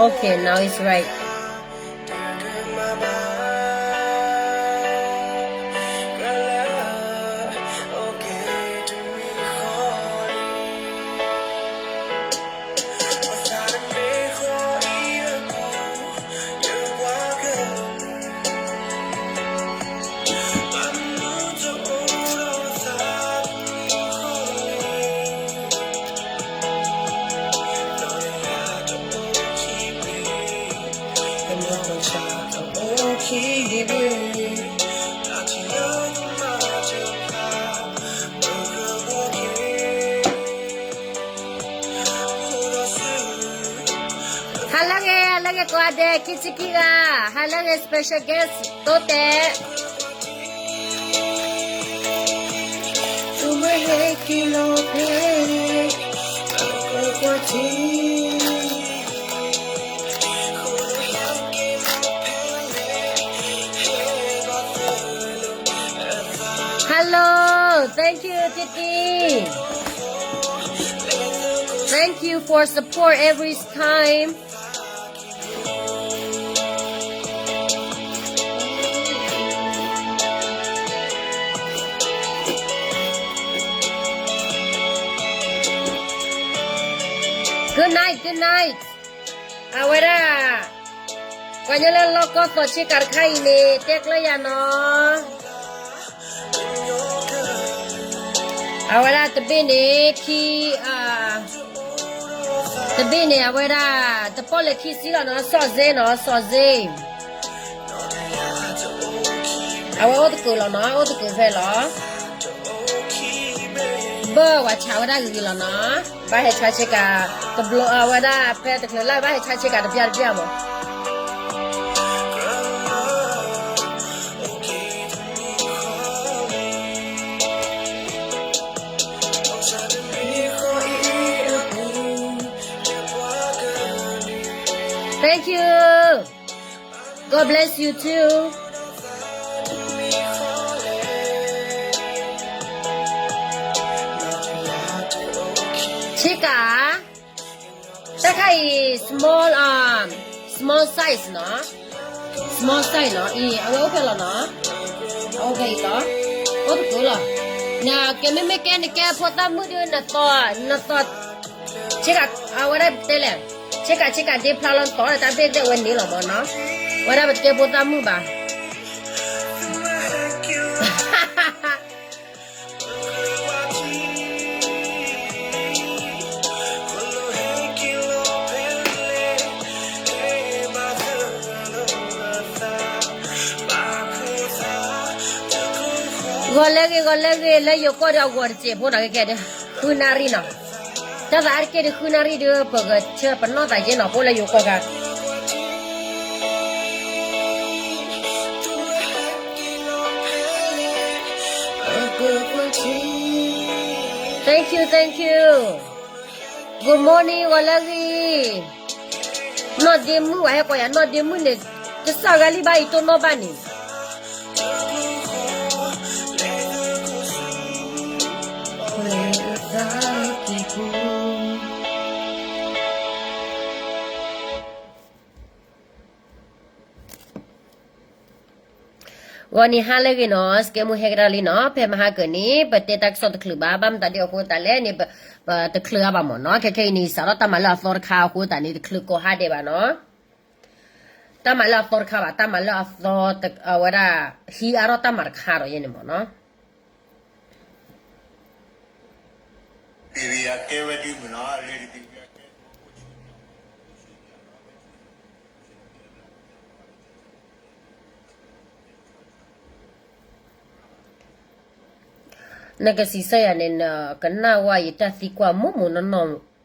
Okay, now it's right. Halage ko ade kichikiga halage special guest tote tumhe kilo pe kochi Hello, thank you Titi. Thank you for support every time. Good night, good night. Ahora, cuando le loco coche carcaine, tecla ya no. Ahora te viene aquí, te viene ahora, te pone aquí si no, no, soze. Ahora otro culo no, otro culo velo. Bơ và cháu đã gửi là nó ba hệ cha chị cả tập lộ và đã phải được lại ba hệ cha chị cả được giờ mà Thank you. God bless you too. Chica, that is small size, no? Small size, no? Okay, no? Okay, no? Okay, cool. Now, can we make any care for that mood in the thought? Chica, what I tell him? Chica, they plan on for that big that when you know, no? Whatever, they put that move. Golagi le yo ko da gor che bo na ke de khunari na ta dar ke de khunari de paga che pa no ta je na bo le yo ko ga Thank you Good morning golagi no demu wa he ko ya no demu ne te sa ga li ba ito no ba niวันนี้ฮาเลกินอสเกมูเฮกราลีเนาะเพมาหาเกินี่เปเตตักสอดคลือบาบัมตาเดียวกูตาเลนี่เปตะคลือบามเนาะแค่นี่สารตามาลาฟอร์คากูตานี่ตะคลือโกฮาเดบาเนาะตามาลาฟอร์คาบาตามาลาฟอร์ตะวะดาฮีอารอตามาร์คาโรเยนี่มเนาะArea activity muna lead naga sisaya nen kana wa ita thikwa mumu no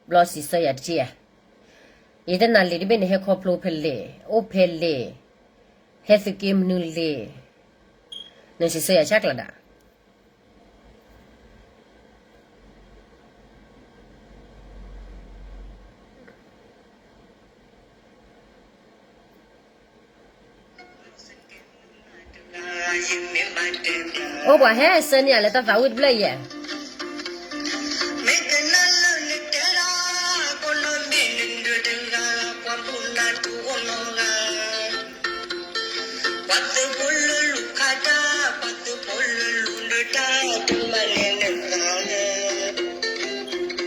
lo sisaya chia ida na le ben he khoplo phelle o phelle he sikim nu le ne sisaya chakla da ô bà hè sơn nhà là ta vào ít lấy à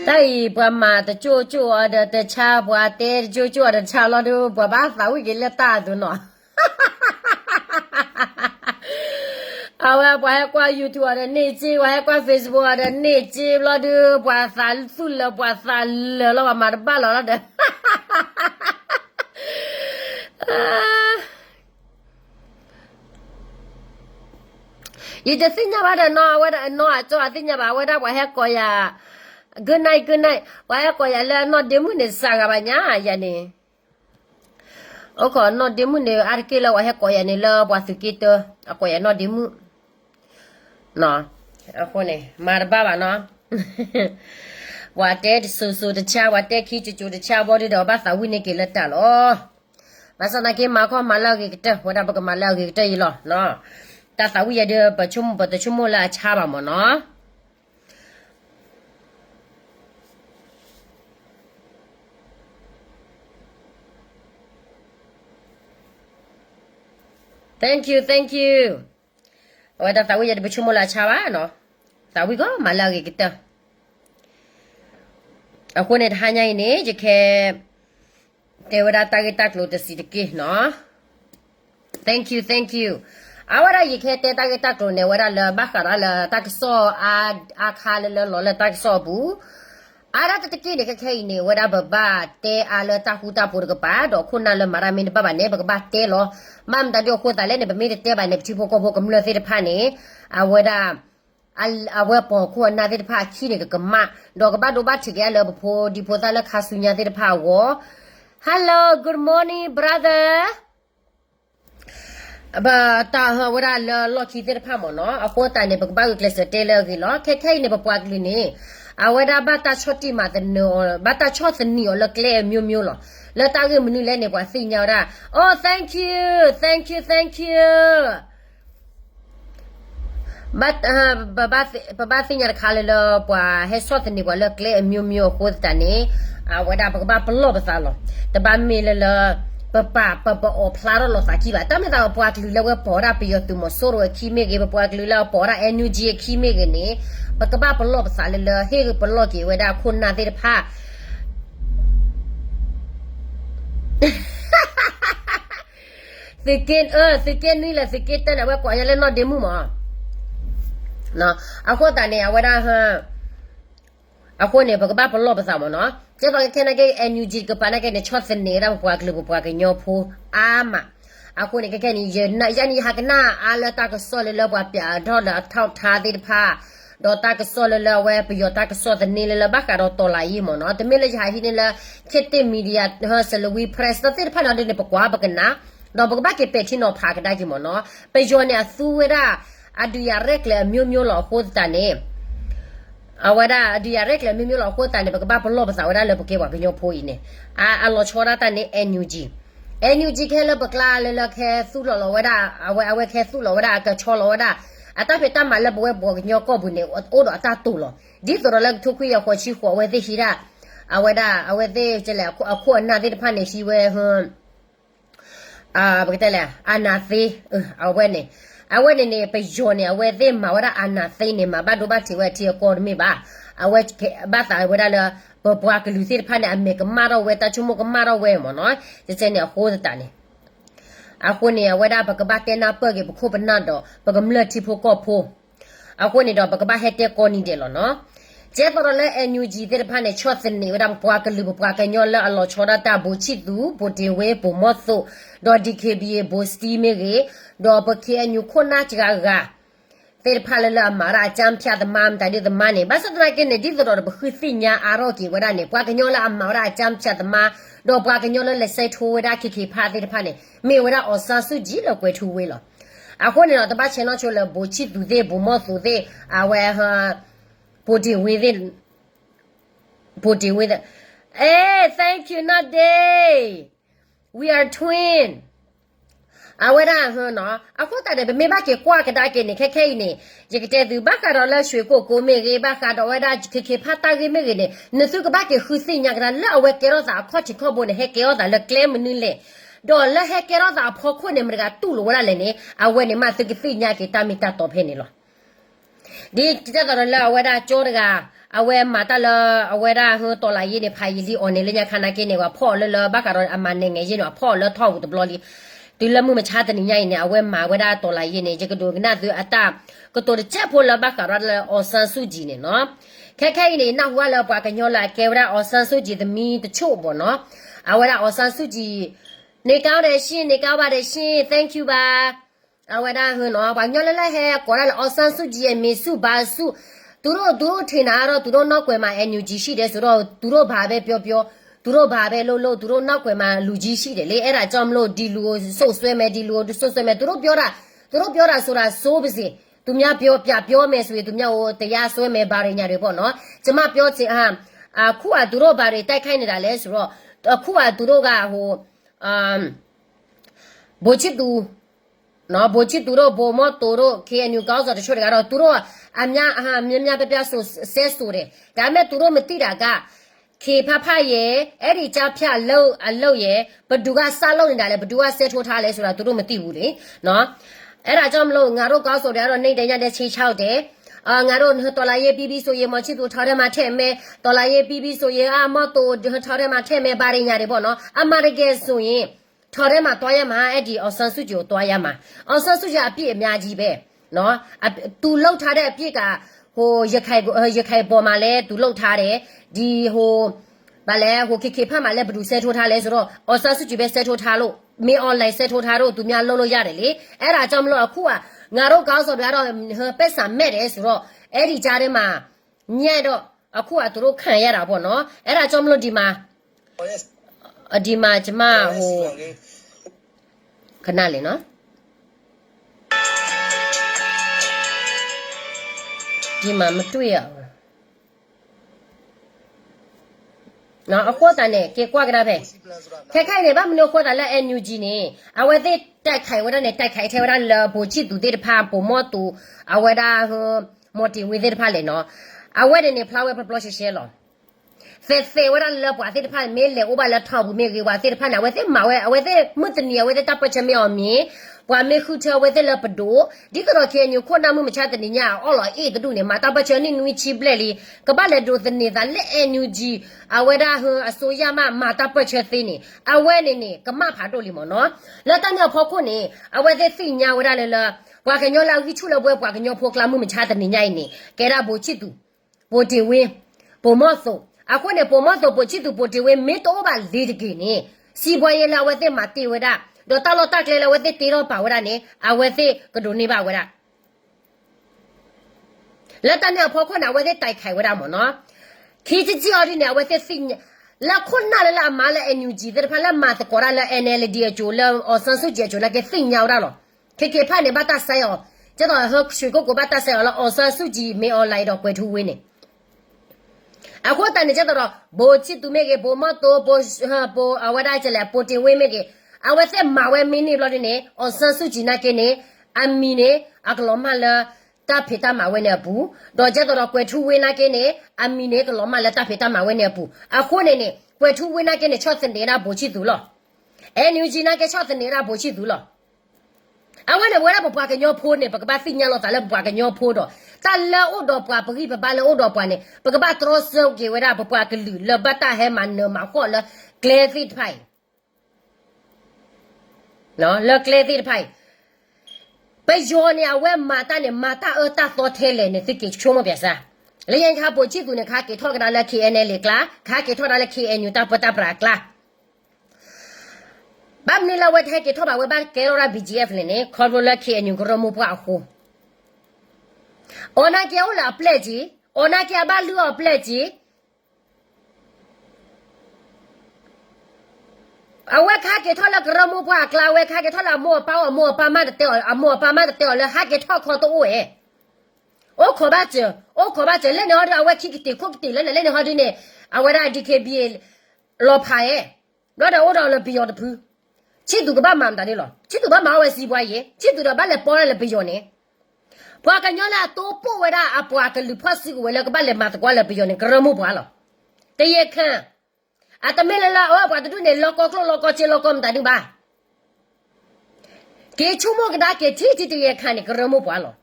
tại bà mà ta chua chua de cha bà te chua chua de cha lo du bà ba sa wi le ta du no bà qua YouTube de ne chi bà qua Facebook de ne chi lo du bà sa su le bà sa le lo mà ba lo de you just think about it no what no I so I think about what I ko ya good night wa ko ya le no de mu ne sa ga ba nya ya ni o ko no de mu ne ar ke la wa ko ya ni le wa su ki to ko ya no de mu no ko ne mar ba ba no wa te su de cha wa te ki chu de cha bo de ba sa wi ne ke le ta lo ba sa na ke ma ko ma la ke te wa da ba ko ma la ke te yi lo no ta sa wi ya de ba chum la cha ba mo no Thank you. Wada tahu jadi bercuma lah cawa no. Tahu ko malah kita. Aku ni hanya ini jika tewada tak lu tersidikih no. Thank you. Awara jika tak lu ne wada le bakara le tak so akal le lo le tak so bu. Ada teteki ni kakek ini wada baba te ala tahu pur kepa do kuna le maramin baba ne baba te lo mam da do ko ta le ne bami te ba ne chi ko kam le se de pha ne awada al awa po ko na de pha chi ne ka ma do ka ba do ba chi ke le po di po ta le kha su nya de pha wo hello good morning brother ba ta wada le lo chi de pha mo no a ko ta ne baba ke se te le ki lo kakek ne ba pwa ki ne awada bata choti ma the no bata chot the ni o le kle myo lo le ta ge mnu le ne kwa si nya ra oh thank you but baba si nya kha le lo kwa he chot the ni kwa le kle myo ko ta ni awada ba plo ba sa lo ta ba mi le papa o plaro lo sa ki ba ta me ta po aklu le we po ra pe yo tu mo so ro ki me ge po aklu le po ra energy ki me ge ni ba ka ba plo sa le he ge plo ki we da kun na de pha second ni la second ta na we ko ya le no de mu mo no a ko ta ne a we da ha a ko ne ba ka ba plo ba sa mo no这个看那个 NUG 个把那个呢确实呢，让不个不个尿铺啊嘛，啊可能个看你人那像你还个那啊了大个说了不别到了套他的怕，到大个说了我不要大个说的你了把个到多来一么呢，对面了还是你了，看对 media 和是了 we press 到这怕那的不挂不个那，到不个把个白天那怕个大个么呢，被叫呢苏啦，啊对呀 rek 了喵老伙子的呢。awada dia rek le mimi lo ko ta ne ba ba lo ba sa wada le ke wa ke nyo pho yi ne a lo chora ta ne NUG ke le ba kla le ke su lo wada awe ke su lo wada ka cho lo wada ata pe ta ma le bo ke nyo ko bu ne o do ta tu lo di so le thu khu ya ko chi ko we de shi da awada awe de je le ko na de pa ne shi we ba ke ta le ana fi awe ne awe ne pe jo ne awe de ma wada ana sai ne ma ba do ba ti we ti ko mi ba awe ba ta wada le bo bwa ke lu si pha ne a me ke ma ro we ta chu mo ke ma ro we mo no je ne ho ta ne a ko ne wada ba ke ba te na pe ke bu ko ba na do ba ke mle ti pho ko pho a ko ne do ba ke ba he te ko ni de lo no je to le NUG de pha ne chot ne wada bwa ke lu bwa ke nyo le a lo choda ta bu chi tu bu de we bu mo so do DKBA bu sti me ge do ba ke nyu ko na cha ga te pha le la ma ra cham phya the mam ta de the man ba sa tra ke ne di so do ba khu si nya a ro ki wada ne bwa ke nyo la ma ra cham phya the ma do bwa ke nyo le sai tho wada ki pha de pha ne me wada o sa su ji lo kwe thu we lo a ko ne do ba chen no cho le bu chi tu de bu mo su de a we ha body within hey thank you not day we are twin awara no akota de me ba ke kwa ka da ke ne khe ne je ke te du ba ka do la shwe ko me ge ba ka do wada ke pha ta ge me ge ne ne su ka ba ke khu si nya ka la awe ke ro sa kho chi kho bo ne he ke ro da le claim ni le ดอลละแฮกเกอร์ดาพอคนเนี่ยมันก็ตู้รู้ว่าเลยเนี่ยเอาไว้เนี่ยมาตึกฟิญญาเกตามิตาตอเพนี่หรอดีจะตอนละเอาไว้ได้โจรกาเอาไว้มาตาละเอาไว้ได้เฮตัวละยี่เนี่ยพายยี่ออนเนี่ยเลยเนี่ยขนาดกินเนี่ยว่าพ่อละบักการอามันเนี่ยไงยี่เนี่ยพ่อละท่ออุตบลอลีตีละมือมันชาตินี่เนี่ยเอาไว้มาไว้ได้ตัวละยี่เนี่ยจะก็ดูกันน่าดูอัตตาก็ตัวเจ้าพ่อละบักการละออสันสุจีเนี่ยเนาะแค่เนี่ยน่าหัวละปากกันยอละแกว่าออสันสุจีจะมีตัวโชว์บ่เนาะเอาไว้ได้ออสันสุจีในก้าวได้ชิในก้าวบาได้ชิ thank you บ่เอาไว้ได้เฮเนาะว่าย้อนละแฮก่อนละออสันสุจีมีสุบาสุသူတို့ထင်တာကတော့သူတို့နောက်ွယ်မှာ NUG ရှိတယ်ဆိုတော့သူတို့ဘာပဲပြောသူတို့ဘာပဲလုပ်သူတို့နောက်ွယ်မှာလူကြီးရှိတယ်လေအဲ့ဒါကြောင့်မလို့ဒီလူကိုစုပ်ဆွဲမယ်ဒီလူကိုစုပ်ဆွဲမယ်သူတို့ပြောတာဆိုတာစိုးပါစေသူများပြောမယ်ဆိုရင်သူများဟိုတရားဆွဲမယ်ဘာတွေညာတွေပေါ့နော်ကျမပြောချင်အခုကသူတို့ဘာတွေတိုက်ခိုက်နေတာလဲဆိုတော့အခုကသူတို့ကဟိုဘိုချစ်သူနော်ဘိုချစ်သူတို့ဘိုမော့သူတို့ KNU ကောင်းစားတချို့တွေကတော့သူတို့အများပြဆိုဆဲဆိုတယ်ဒါပေမဲ့သူတို့မသိတာကခေဖဖရဲ့အဲ့ဒီကြားဖြတ်အလုပ်ရဲ့ဘဒူကစလုပ်နေတာလဲဘဒူကဆဲထိုးထားလဲဆိုတာသူတို့မသိဘူးလေနော်အဲ့ဒါကြောင့်မလို့ငါတို့ကောင်းဆိုတွေကတော့နေတိုင်းတဲ့ချေချောက်တယ်ငါတို့တော်လာရေးပြီးဆိုရင်မချစ်သူထားထဲမှာထည့်မယ်တော်လာရေးပြီးဆိုရင်မော့တူထားထဲမှာထည့်မယ်ဘာတွေညာတွေပေါ့နော်အမရကဲဆိုရင်ထော်ထဲမှာတွားရမှာအဲ့ဒီအောင်ဆန်းစုကြည်ကိုတွားရမှာအောင်ဆန်းစုကြည်အပြည့်အများကြီးပဲနော်သူလှုပ်ထားတဲ့အပြည့်ကဟိုရခိုင်ပေါ်မှာလဲသူလှုပ်ထားတယ်ဒီဟိုဘာလဲဟိုခေဖတ်မှာလဲဘယ်သူဆဲထိုးထားလဲဆိုတော့အောင်ဆန်းစုကြည်ပဲဆဲထိုးထားလို့မင်း online ဆဲထိုးထားလို့သူများလှုပ်လို့ရတယ်လေအဲ့ဒါကြောင့်မလို့အခုကငါတို့ကောင်းဆိုတွေကတော့ပက်ဆာမဲ့တယ်ဆိုတော့အဲ့ဒီကြားထဲမှာညက်တော့အခုကသူတို့ခံရတာပေါ့နော်အဲ့ဒါကြောင့်မလို့ဒီမှာကျမဟိုခဏလေးနော်ဒီမှာမတွေ့ရဘူးနော်အခေါ်တန်နဲ့ကေကွာကြတာပဲခဲခိုင်နေဘာမလို့ခေါ်တာလဲ NUG နေအဝဲတဲ့တိုက်ခိုင်ဝရနဲ့တိုက်ခိုင်ထဲဝရလဘူချစ်သူတဲ့ဖာပုံမတူအဝဲဒါဟိုမော်တီဝေတဲ့ဖာလေနော်အဝဲတဲ့နေဖလာဝဲပပလော့ရှဲလောဖေဝရလပွားတဲ့ဖာမဲလေဥပါလာထောက်ဘူးမဲကေဝါတဲ့ဖာနာဝဲတဲ့မဝဲအဝဲတဲ့မတ်နီအဝဲတဲ့တပ်ပချမေအောင်မီပွားမဲခုချဝဲတဲ့လပဒိုဒီကတော့ခဲညခုနာမှုမချတဲ့ညအော်လာအေးတူနေမှာတပ်ပချနေနွီချီပလက်လီကဘာလေဒိုသနေတာလက် NUG အဝဲဒါဟအစိုးရမတပ်ပချက်သိနေအဝဲနေကမဖာတို့လီမနော်လက်တမြောက်ဖောက်ခုနေအဝဲတဲ့သိညာဝရလေလာပွားကညောလာဝီချူလပွဲပွားကညောဖိုကလာမှုမချတဲ့ညိုင်းနေကဲရဘူချစ်သူဘူတီဝင်းဘူမော့ဆိုအခုနေပုံမတော့ပိုချစ်သူပိုတီဝဲမေတော့ပါလေတကင်းနေစီပွားရေးလာဝဲတဲ့မှာတီဝဲတာတော့တော်တက်ကလေးလာဝဲတဲ့တီတော့ပါဝဲတာနေအဝဲတဲ့ကဒိုနေပါဝဲတာလက်တနဲ့ဖော်ခွနာဝဲတဲ့တိုက်ခိုင်ဝဲတာမနော်ခီချီအော်ဒီနေဝဲတဲ့စင်လာခွနာလာမလာ NUG တဲ့ဖလာမတ်ကောရလာ NLD ဂျိုလာအဆန်စုဂျိုလာကစင်ညာရတော့ခေဖာနေဘတာဆိုင်အောကျတော့ဟော့ရွှေကိုဘတာဆိုင်အောအဆန်စုဂျီမေအွန်လိုင်းတော့ကွယ်ထူးဝင်းနေအခုတန်နေကြတော့ဘိုချစ်သူမဲကဘိုမတော့ဘိုအဝဒါချလေပိုတင်ဝဲမဲကအဝဲဆက်မဝဲမင်းနေလို့နေအဆန်စုဂျီနာကနေအမီနေအကလောမလာတဖေတာမဝဲနေဘူးတော့ကြတော့ကွယ်ထူဝဲနာကနေအမီနေကလောမလာတဖေတာမဝဲနေဘူးအခုနေကွယ်ထူဝဲနာကနေ6စင်နေတာဘိုချစ်သူလို့အဲနျူဂျီနာက6စင်နေတာဘိုချစ်သူလို့အဝဲနေဝဲရပပွားကညောဖိုးနေပကပါစိညာလို့တာလဲပပွားကညောဖိုးတော့တာလောအိုတော့ပွားပကိပပါလောအိုတော့ပွားနေပကပါထရောဆောကေဝဲရပပွားကလူလဘတာဟဲမန်နမခေါ်လကလေသစ်ဖိုင်နော်လကလေသစ်ဖိုင်ပဲဂျောနေအဝဲမာတာနေမာတာအတာတော့ထဲလေနေသိကိချုံမပြစားလေရင်ခါပိုချစ်သူနေခါကေထောက်ကနာလဲ KNL လေကလာခါကေထောက်တာလဲ KNU တာပတာပရာကလာဘာမနီလာဝတ်ဟဲကေထောပါဝဲဘာကေရိုရာ BGF လေနေခေါ်လို့လက် KNU ကရမပွားခုအော်နာကေအော်လာပလက်ကြီးအော်နာကေဘာလူအော်ပလက်ကြီးအဝဲခါကေထောလကရမပွားကလာဝဲခါကေထောလာမောပါမတ်တဲအမောပါမတ်တဲလဲဟာကေထောခေါ်တော့ဝဲအိုခေါ်ပါချလဲနော်အဝဲခိကတိခုကတိလဲနေဟာဒီနေအဝဲရာ DKB လောဖာရဲ့တော့တော့လဘီယောတဖူးချစ်သူကဘာမှမတန်လို့ချစ်သူဘာမဝဲစီပွားရဲ့ချစ်သူတော့ဘာလဲပေါ်လဲဘီယောနေပွားကညောလာတော့ပို့ဝဲတာအပွားကလူဖတ်စီကိုဝဲလဲကဘာလဲမတ်ကွာလဲဘီယောနေကရမို့ပွားလို့တရေခန့်အတမဲလာအော်ပွားတူနေလောကောချေလောကောမတန်ဘူးပါ给出莫给他给天天的也看的个人没完了。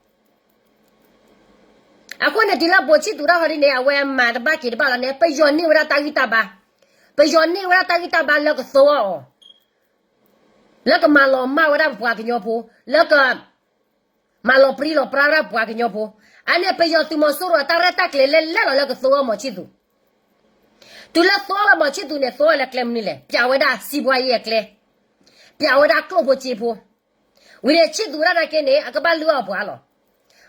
啊，我那地了不去多少好的呢？我也买的把给的把了呢，被要你为了打一打吧，被要你为了打一打吧，那个手哦，那个马老马为了不给尿布，那个马老不了不让不给尿布，俺那被要对么手了，打了打来了那个手哦没去做，对了手了没去做呢，手了来么呢？别为他西瓜也来，别为他搞不接铺，为了去做了那个呢，啊个把路啊不了。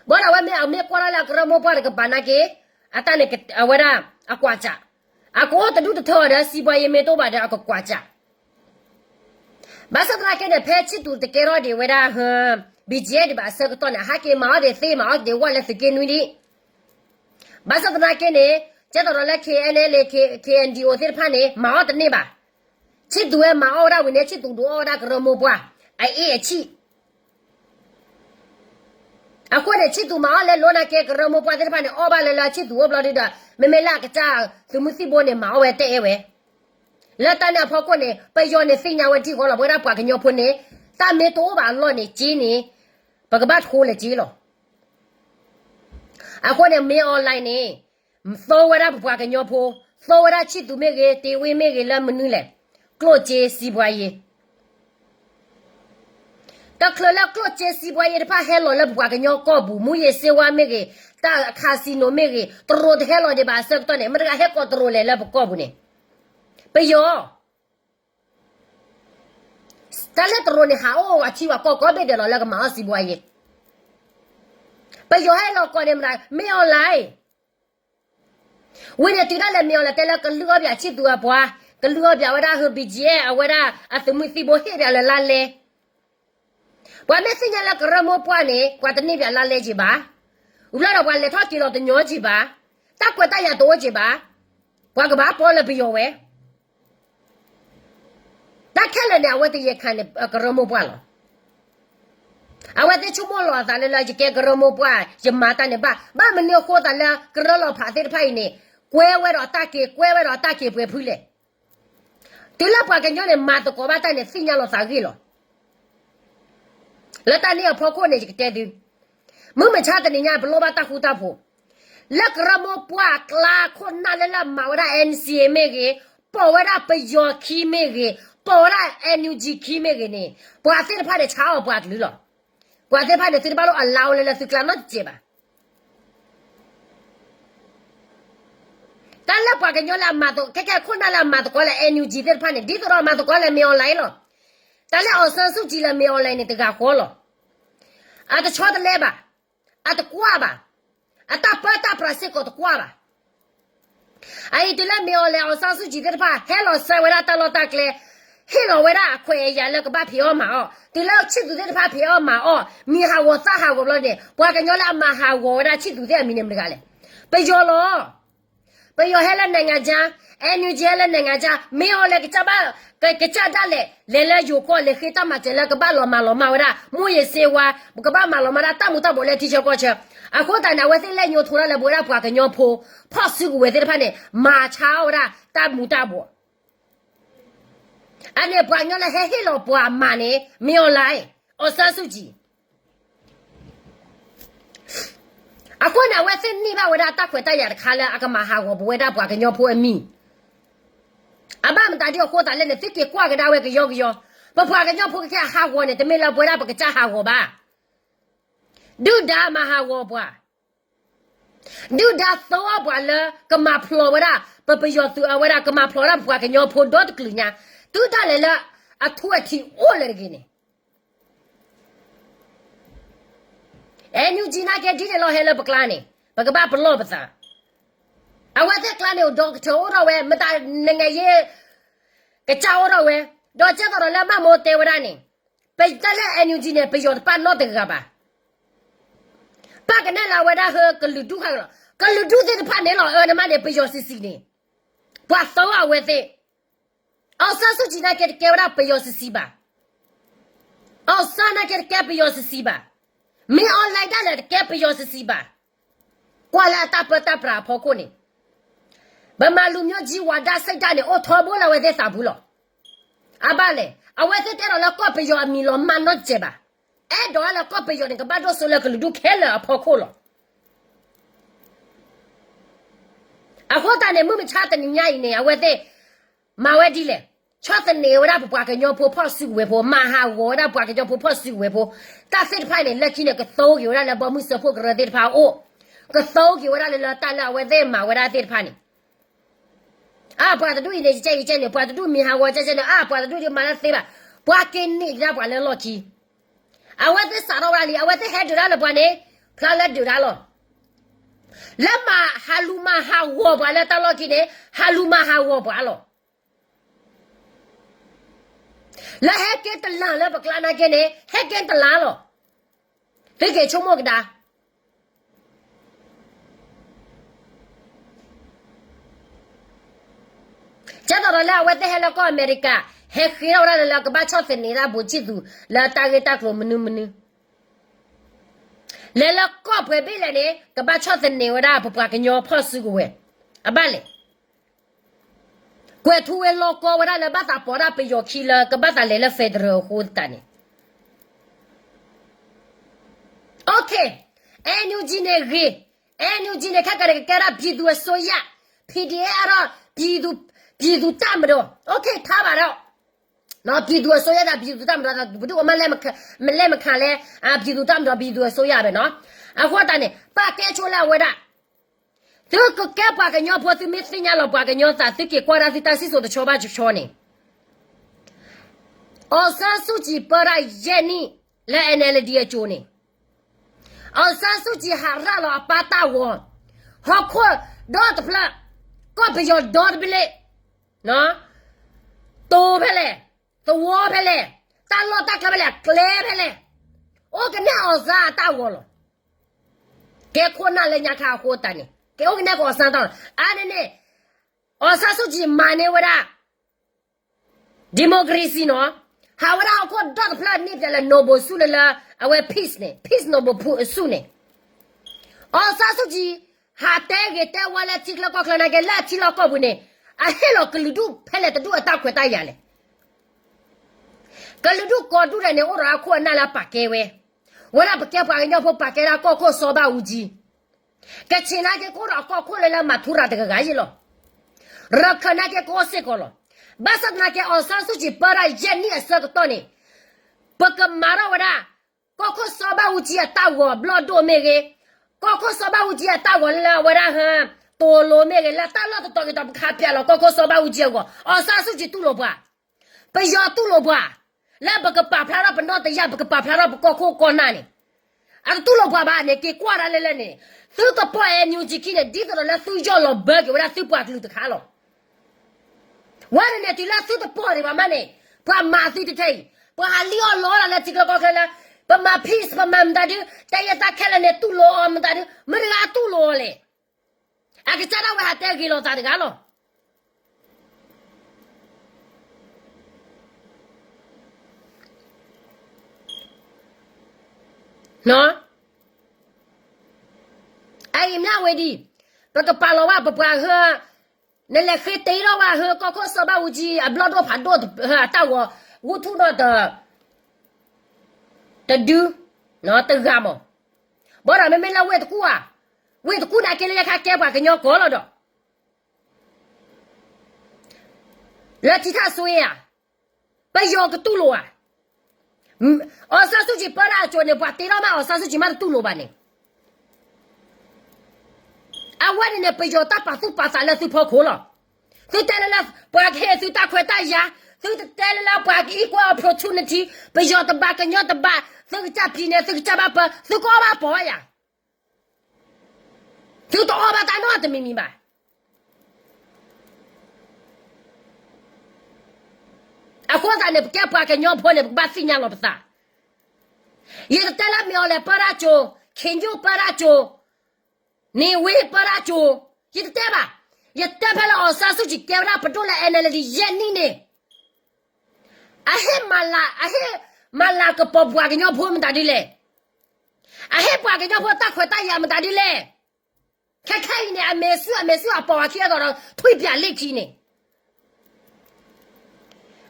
บ่ล่ะว่าไม่กว่าแล้วก็บ่บ่ก็บานะเกอะตะเนี่ยอะวะดาอะกว่าจ้ะอะโกตะดุตะทอดะစီပွားရေးเมโตบาดะอะก็กว่าจ้ะบาสตราเกเนี่ยเพชิตุตะเกรอดิเวดาฮะบิเจดิบาสกตอนะฮะเกมาเดเซมาเดวะเลสเกนุดิบาสตราเกเนี่ยจะตอละ KNL KNDO เสพาเนี่ยมาตะเนี่ยบาชิตุเอมาออดาวิเนี่ยชิตุดูออดากรโมบวาไอเอชิအခုနဲ့ချစ်သူမအောင်လဲလောနာကဲကရမပွားတဲ့ဖာနဲ့အော်ဘာလဲလာချစ်သူဘလာဒီတာမမေလာကကြသူမစီဘောနဲ့မအောင်ဝဲတဲ့ဝဲလက်တနဲ့ဖောက်ကွနဲ့ပယောနဲ့စိညာဝဲတိခေါ်လာဘွဲတာပွားကညောဖွနဲ့တမေတော့ပါလောနဲ့ကြီးနေပကပတ်ခိုးလေကြီးလောအခုနဲ့မေအွန်လိုင်းနဲ့သောဝဲတာပွားကညောဖိုးသောဝဲတာချစ်သူမေကေတေဝေမေကေလမနူးလေကလော့ကျေစီပွားရေးตะคลละกลเจซีบวยพาเฮลละบวกะญอกอบูมูเยเซวาเมเกตาคาสิโนเมเกตโรดเฮลเดบาเซกตอเนมันกะเฮกอตโรเลละบกอบูเนไปโยตะเลตโรเนหาโอวาชิวากอกอเบเดละกะมาซีบวยไปโยเฮลกอเนมราเมออนไลน์วินติดาเลเมอละเตละกะลูอเบียชิตุอะบวากะลูอเบียวะดาฮบิเจอะวะดาอะสมุซิโบเฮเดละลาเลว่าแม่สิญาละกระโมปวานี่กว่าตะนี่เปียละเลจิบาอุลาระว่าเลทอกิโลตะญอจิบาตะกวตะยะโตจิบาว่ากะบาปอละปิโยเวตะแค่ละเนี่ยว่าตะเยคันเนี่ยกระโมปวาลอาวะตะชุมอลอตะเลละจิแกกระโมปวาจิมาตะเนี่ยบ้ามันเนี่ยโคตะละกระลอผาเตไผนี่กวยเวรอตะเกกวยเวรอตะเกป่วยพุเลติละปวากะญอเนี่ยมาตะกอบาตะเนี่ยสิญาลอสากิลอแล้วตอนนี้พอคนเนี่ยจะเจอดูมึงไม่ชาตินี่เนี่ยบล็อกตาหูตาผู้แล้วกระโมปวากลาคนนั่นเลยละมาว่า NCA เมกปอว่าไปยอคีเมกปอว่า NUG คีเมกนี่ปวาเส้นผ้าเนี่ยช้าปวาหรือหรอปวาเส้นผ้าเนี่ยสิ่งบ้าเราอัลลาห์เลยละสิ่งกลางนั่นเจ็บอ่ะแต่แล้วปวากันย้อนละมาตัวแค่คนนั่นละมาตัวก็ละ NUG เส้นผ้าเนี่ยดีตัวเรามาตัวก็ละไม่ออนไลน์หรอแต่แล้วเอาสันสุจีละไม่ออนไลน์เนี่ยตะกาขอหรออาตชอตเลบะอาตกว่าบะอาตปะตะปราเซก็ตกว่าบะไอ้ตัวละไม่ออนไลน์เอาสันสุจีเดพาเฮลอเซเวลาตลอดตะเกลเฮลอเวลาควยยาแล้วก็บะพี่ออมาอ๋อตัวละชิตุเดพาพี่ออมาอ๋อมีหาวซะหาวบลเนี่ยปว่ากันยอละมาหาวเวลาชิตุเดมีเนี่ยมกะเลไปยอลอไปยอเฮละนังจาNUG ละนังจาไม่ออนไลน์ก็จะบ้ากะจะได้เลอยู่ก็เลยคิดตามาเจแล้วก็บ้าลอมาว่ามูเยเซวาบุกบ้ามาลอมาตามุตาบ่เลยที่เจ้าก็เชอะคนตานะเวสิเลญอทุระละบ่ละปวากันยอโพพอสิกูเวสิพะเนี่ยมาชาวระตามุตาบ่อันนี้ปวายอละเฮลอปวามาเนี่ยมีออนไลน์อซาสุจิอะคนน่ะเวสินี่บ่าเวลาตาขวตายาคาละอะกะมาหาบ่เวลาปวากันยอโพอมีอาบ้ามันตาเดียวโคตรเล่นเนี่ยติดเกี่ยวกว่ากันได้เว้ยก็ยอกพอพากันยอกพวกแค่หาวัวเนี่ยแต่ไม่เราบ่ได้ปกจ้าหาวัวบ้าดูดามาหาวัวบ่ดูดาตัวบ่เลยก็มาพลอวะปะยอตัวเอาวะก็มาพลอละพวกกันยอกพอดอตกลืญญาดูดาเลยละอะทั่วที่โอเลยกินNUG น่าแกดีเลยเราเฮลปกลานี่ปกบ้าพลอภาษาเอาว่าแต่กลางเนี่ยด็อกเตอร์เราเว้ยไม่ตายยังไงเย่กระเจ้าเราเว้ยดอกเจ้าเราแล้วมาโมเตวดานี่ไปแต่ละNUGเนี่ยไปยอดป้านนอตกะบ่าป้ากันเนี่ยเราเวลาเฮกลุดูค่ะกลุดูที่ป้านเนี่ยเราเนี่ยมาเนี่ยไปยอดซินี่ป้าตัวเอาเว้ยเอาซะสุจินะแกวดาไปยอดซิบ่าเอาซะนะแกไปยอดซิบ่ามีออนไลน์ได้เลยแกไปยอดซิบ่ากว่าละตาปะตาปราพอคนนี่บะมาลุမျိုးကြီးဝါဒစိတ်ဓာတ်နဲ့အော်ထော်ဖို့လာဝဲသက်စာဘူးလို့အဘလေအဝဲသက်တဲ့တော့လောက်ကော့ပယောအမီလို့မန်တော့ကျေပါ哎，多了个不要那个把多说了个路开了跑口了。啊，好大呢，我们差的人家一年啊，我在马外地嘞，差的呢，我那不把个鸟婆跑水外婆，马哈我那把个鸟婆跑水外婆，大些的派呢，来今年个手给我那来把木石破个热的怕哦，个手给我那来打了，我在马我那的怕呢。啊，把它对的，这一件的，把它对米哈我这些的啊，把它对的马上谁吧，把给你那把来落去。啊，我在啥到哪里？啊，我在海头那了把呢，他来丢他了。那么哈鲁马哈我把了到落去呢，哈鲁马哈我把了。那还给的烂了，不干那个呢，还给的烂了。这给什么给他？这到了，我在海那个美国，还黑了那个把超市里那不记住，那大概大概么呢？来了搞不背了呢，个把超市里我那不把个鸟跑死过喂，啊罢了。怪土为老高，我那来把他包那被要去了，个把他来了飞的火的呢。OK， 哎，牛今天个，哎，牛今天看看那个给他皮度说呀，皮的啊，皮度打不着 ，OK， 他把了。那皮度说呀，他皮度打不着，不对，我们来么看嘞啊，皮度打不着，皮度说呀呗喏，啊，我打呢，把该出来我的。这个该把个鸟婆子没生下了，把个鸟啥子给挂上去，但是说的敲吧就敲呢。三书记把他一年来那里的教呢。三书记还让了把大王，好看到的不了，搞不要到的不来，喏，多不来，都我不来，大老大干不来，来不来，我跟那啥大王了，该困难人家看好的呢。给我跟那个上到了，啊的呢，三书记骂呢我的 democracy 喏，还我的好看到的不了，你别来诺不输了啦，啊我 peace 呢 ，peace 诺不输呢，三书记还带我来提了个那个来提了个不呢，啊黑了个路都拍了的都大块大眼嘞，个路都高度了呢，我让看那来把给喂，我那不给把人家不把给他高考烧把无机。个前那个过了高考来了嘛，突然这个干gì了？然后那个高谁高了？把啥那个三书记把他一年十个多呢？不个马上我的高考烧把无机打我，不老多没个高考烧把无机打我了，我的很多罗没个了，打老多给他不看扁了，高考烧把无机我，三书记堵了不？不要堵了不？来不个把票了不闹的呀，不个把票了不高考高难呢？啊，堵了不吧？你给挂上来了呢？手都把哎牛鸡去呢，地头了睡觉了，白给我那手把给都看了。我呢对那手都包的吧嘛呢，把马水的腿，把还撩老了那这个搞开了，把马皮是把马么大的，但也打开了呢，堵了么大的，没得俺堵了嘞。啊，个家长我还带给了咋的干了？喏。哎，你们为的，那个巴老娃不管喝，那来喝对了娃喝，高考烧把无机啊，不老多盘多的，打我土了的丢，那得干么？不然妹来为的苦啊，为的苦那给人家看改把给鸟搞了的，那其他说呀，把腰给堵了啊，三书记把那叫你把对了嘛，三书记嘛都堵了吧你。啊，我的呢被叫打把手把啥了就跑课了，就带了把开就大块大牙，就带了把一个票出那题，被叫的把个鸟的把，这个加皮呢，这个加把把，这个把包呀，就到把大脑都没明白。啊，或者呢不该把个鸟破呢，不把新娘了不是？也是带了苗来把它叫，看就把它叫。你为把他做，也得对吧？也带派了三书记给他不中了，哎，那里的眼里呢？啊嘿，马拉个包把个鸟婆么大的嘞？啊嘿，把个鸟婆大块大牙么大的嘞？看看呢，没事啊，包啊，看到了腿边立起呢。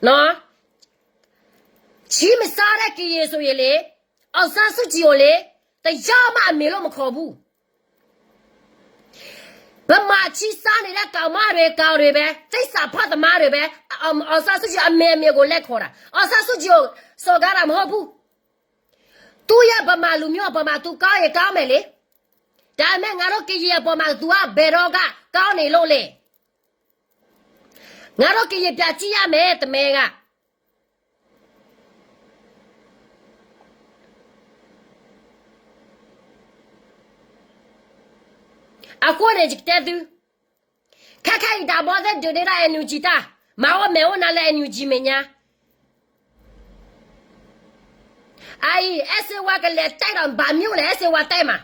喏，起么啥来给耶稣也嘞？ အောက်ဆန်းစုကြည်ကိုလေတရားမှအမေလို့မခေါ်ဘူးဗမာချီစားနေတဲ့ကောင်မတွေကောင်တွေပဲစိတ်စာဖတ်သမားတွေပဲအောက်ဆန်းစုကြည်အမေကိုလက်ခေါ်တာအောက်ဆန်းစုကြည်ကိုစော်ကားတာမဟုတ်ဘူးသူရဲ့ဗမာလူမျိုးဗမာသူကောင်းရကောင်းမယ်လေဒါမဲ့ငါတို့ကကြီးရဲ့ပေါ်မှာ तू ကဘယ်တော့ကကောင်းနေလို့လေငါတို့ကကြီးပြကြည့်ရမယ်တမဲကအခုနေကြတဲ့သူခက်ခိုင်တာဘောတဲ့ဒိုနေတာအန်ယူဂျီတာမောင်မဲဝနာလဲအန်ယူဂျီမညာအိုင်အစဝါကလေးတိုက်တော့ဗာမျိုးလဲအစဝါတိုက်မှာ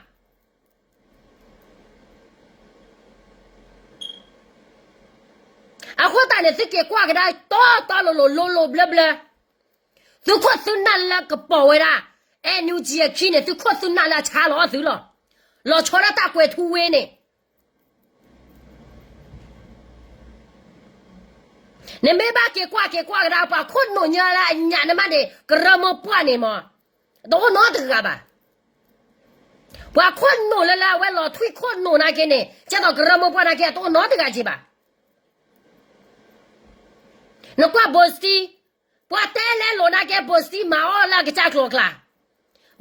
အခုတည်းကကွာကတိုင်းတော်လိုဘလဘလသူခွတ်စနလာကပေါ်ဝဲတာအန်ယူဂျီခင်းနေသူခွတ်စနလာချာလို့သူလောချောရတာကွယ်ထူဝင်းနေနေမေဘာကေကွာကဒါပါခွတ်နိုညာလာညာနမတဲ့ကရမပွားနေမတော့နော်တကပါပွားခွတ်နိုလာဝဲလောထွေခွတ်နိုနာကင်းနေကျတော့ကရမပွားနာကတော့နော်တကကြီးပါနကွာဘောစတီပွားတဲလဲလောနာကဘောစတီမာအော်လာကချကလောကလာ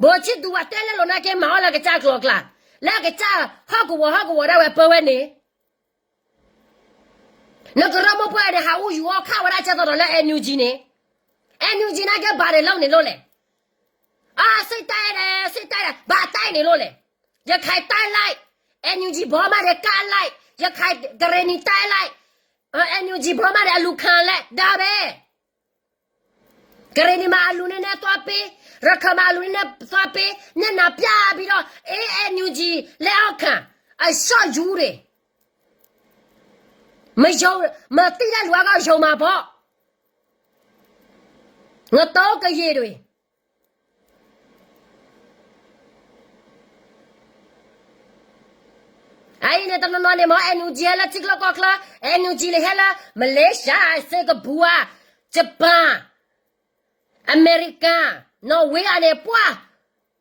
ဘောချစ်သူဝတဲလဲလောနာကမာအော်လာကချကလောကလာလာကချဟာကူဝရဝဲပဝဲနေနကရမပွားတဲ့ဟာဦးယူခါဝရချက်တော့လဲအန်ယူဂျီနေအန်ယူဂျီနာကဘာလဲလောက်နေလို့လဲအာစိတ်တိုက်တယ်ဘာတိုက်နေလို့လဲရခိုင်တိုက်လိုက်အန်ယူဂျီဘောမတဲ့ကလိုက်ရခိုင်ဂရနီတိုက်လိုက်အန်ယူဂျီဘောမတဲ့အလူခံလက်ဒါပဲဂရနီမအလူနဲ့သွားပေးရခမအလူနဲ့သွားပေးညနာပြပြီးတော့အန်ယူဂျီလက်အောက်ခံအဆော့ယူတယ်မယုံမတိတဲ့လူကယုံမှာပေါ့ငါတော့ကြရတွေအဲ့ဒီတော့နော်နေမအန်ယူဂျီလာချစ်လောက်ကောအန်ယူဂျီလေဟလာမလေးရှားစကဘူဝါဂျပန်အမေရိကန်နော်ဝေးအနေပွား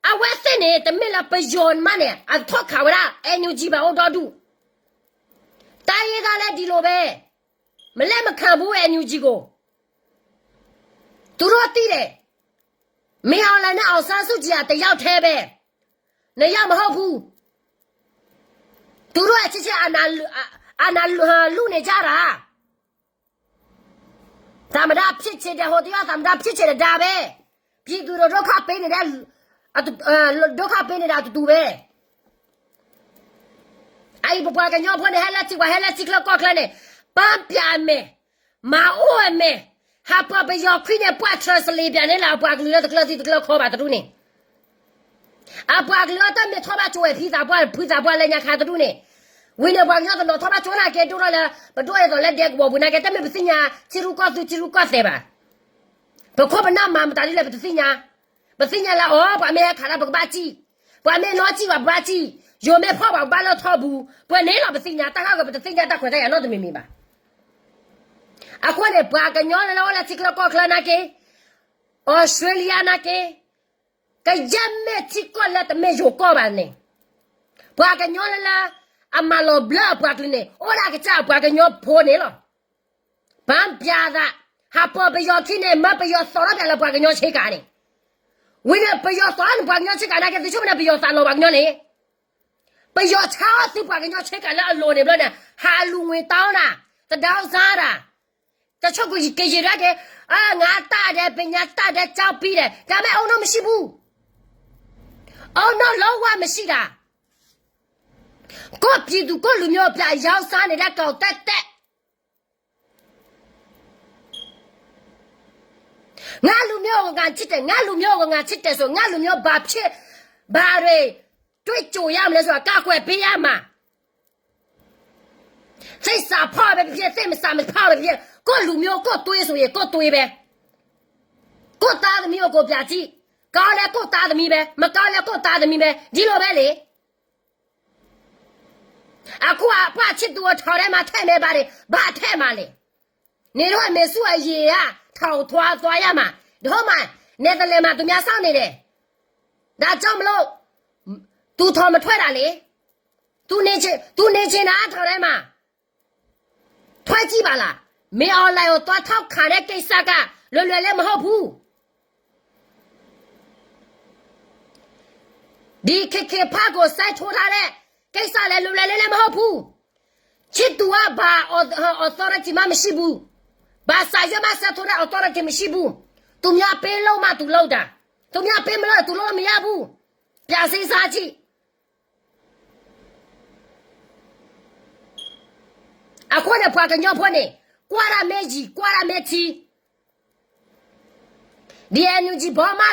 အဝက်စနေတမလာပယွန်မနဲ့အထောက်ခါဝရအန်ယူဂျီဘာတော့ဒူတိုင်းရကလည်းဒီလိုပဲမလက်မခံဘူးအန်ယူဂျီကိုသူတို့သိတယ်မင်းအောင်လည်းနဲ့အောင်ဆန်းစုကြည်ကတယောက်သေးပဲနေရမဟုတ်ဘူးသူတို့အချစ်အာနာလူနေကြတာသမဒဖြစ်ချင်တဲ့ဟိုတရားသမဒဖြစ်ချင်တဲ့ဒါပဲပြည်သူတို့ဒုက္ခပေးနေတဲ့ဒုက္ခပေးနေတာတူပဲအဲ့ဘဘကညောဖွင့်ဟဲလာချစ်လောက်ကောက်လည်းပန်းပြမယ်မအိုးမယ်ဟာပပယောခွိနေပွားထရစလီပြန်နေလာပွားကလေးတကလေးခေါ်ပါတူနေအပွားကလေးတော့မြေထောပါကျွေးဖိစာပွားလည်းညာခါတူနေဝင်းနေပွားညတော့ထောပါကျွလာကဲတူတော့လည်းဘတို့ရတော့လက်တဲ့ဘောဘူးနာကတမေပစညာချီရူကောစေပါဘခေါပနာမမတားလေးလည်းပစညာလာအော်ဘာမဲခါလာဘဘာကြီးဘာမဲနော်ကြီးဘာကြီးယိုမဲဖောက်ပါဘာလို့ထောဘူးပွဲနေလာပစညာတခါကပစညာတခွဲတဲ့ရတော့တမီမီပါအခုလည်းဘာကညောလာချစ်လောက်ကောနာကေဩစတြေးလျနာကေကကြမ်းမဲ့ချစ်ကောလက်တမဲယိုကောပါနေဘာကညောလာအမလောဘလာဘာကလနေဩလာကချဘာကညောဖိုးနေလောဘမ်ပြာသာဟာပေါ်ပယောခင်းနေမပယောစောရပြလာဘာကညောချိကာနေဝင်းနေပယောစောနဘာကညောချိကာနာကေတချို့မနာပယောစာလောဘာကညောနေပယောချာသူဘာကညောချိကာလာအလိုနေဘလနဲ့ဟာလူငွေတောင်းတာတတောင်းစားတာတချို့ကိုကြည်ရတယ်ငါတာတယ်ပညာတာတယ်ကြောက်ပြီးတယ်ဒါပေမဲ့အောင်တော့မရှိဘူးအောင်တော့လုံးဝမရှိတာကိုပြည်သူကိုလူမျိုးပြရောက်စားနေတဲ့ကောင်တက်ငါလူမျိုးကငါချစ်တယ်ဆိုငါလူမျိုးဘာဖြစ်ဘာတွေတွေ့ကြုံရမလဲဆိုတာကောက်ွယ်ပေးရမှာစိတ်စာဖောက်ပဲဖြစ်စိတ်မစာမဖောက်ပဲဖြစ်ကိုလူမျိုးကိုတွေးဆိုရင်ကိုတွေးပဲကိုသားသမီးကိုပြကြည့်ကောင်းလဲကိုသားသမီးပဲမကောင်းလဲကိုသားသမီးပဲဒီလိုပဲလေအခုအဖချစ်သူထော်ထဲမှာထဲ့နေပါတယ်ဘာထဲ့မှာလဲနေတော့မေစုအရေကထောင်သွားရမှာတော့မှနေတယ်မှာသူများစောင့်နေတယ် ဒါကြောင့်မလို့ तू ထော်မထွက်တာလေ तू နေချင်တာထော်ထဲမှာထွက်ကြည့်ပါလားမင်းအွန်လိုင်းကိုသွားထောက်ခံတဲ့ကိစ္စကလွယ်လွယ်လည်းမဟုတ်ဘူးဒီခေဖာကိုစိုက်ထိုးထားတဲ့ကိစ္စလည်းလွယ်လွယ်လည်းမဟုတ်ဘူးချစ်သူကဘာ authority မှမရှိဘူးဘာစာရမဆက်ထိုးတဲ့ authority မရှိဘူးသူများပေးလို့မှသူလောက်တာသူများပေးမလို့သူလို့မရဘူးပြစိစားကြည့်အခုနဲ့ဖွာကညောဖွနဲ့ကွာရမဲကြီးကွာရမဲတီဒီအန်ယူဂျီဘာမှ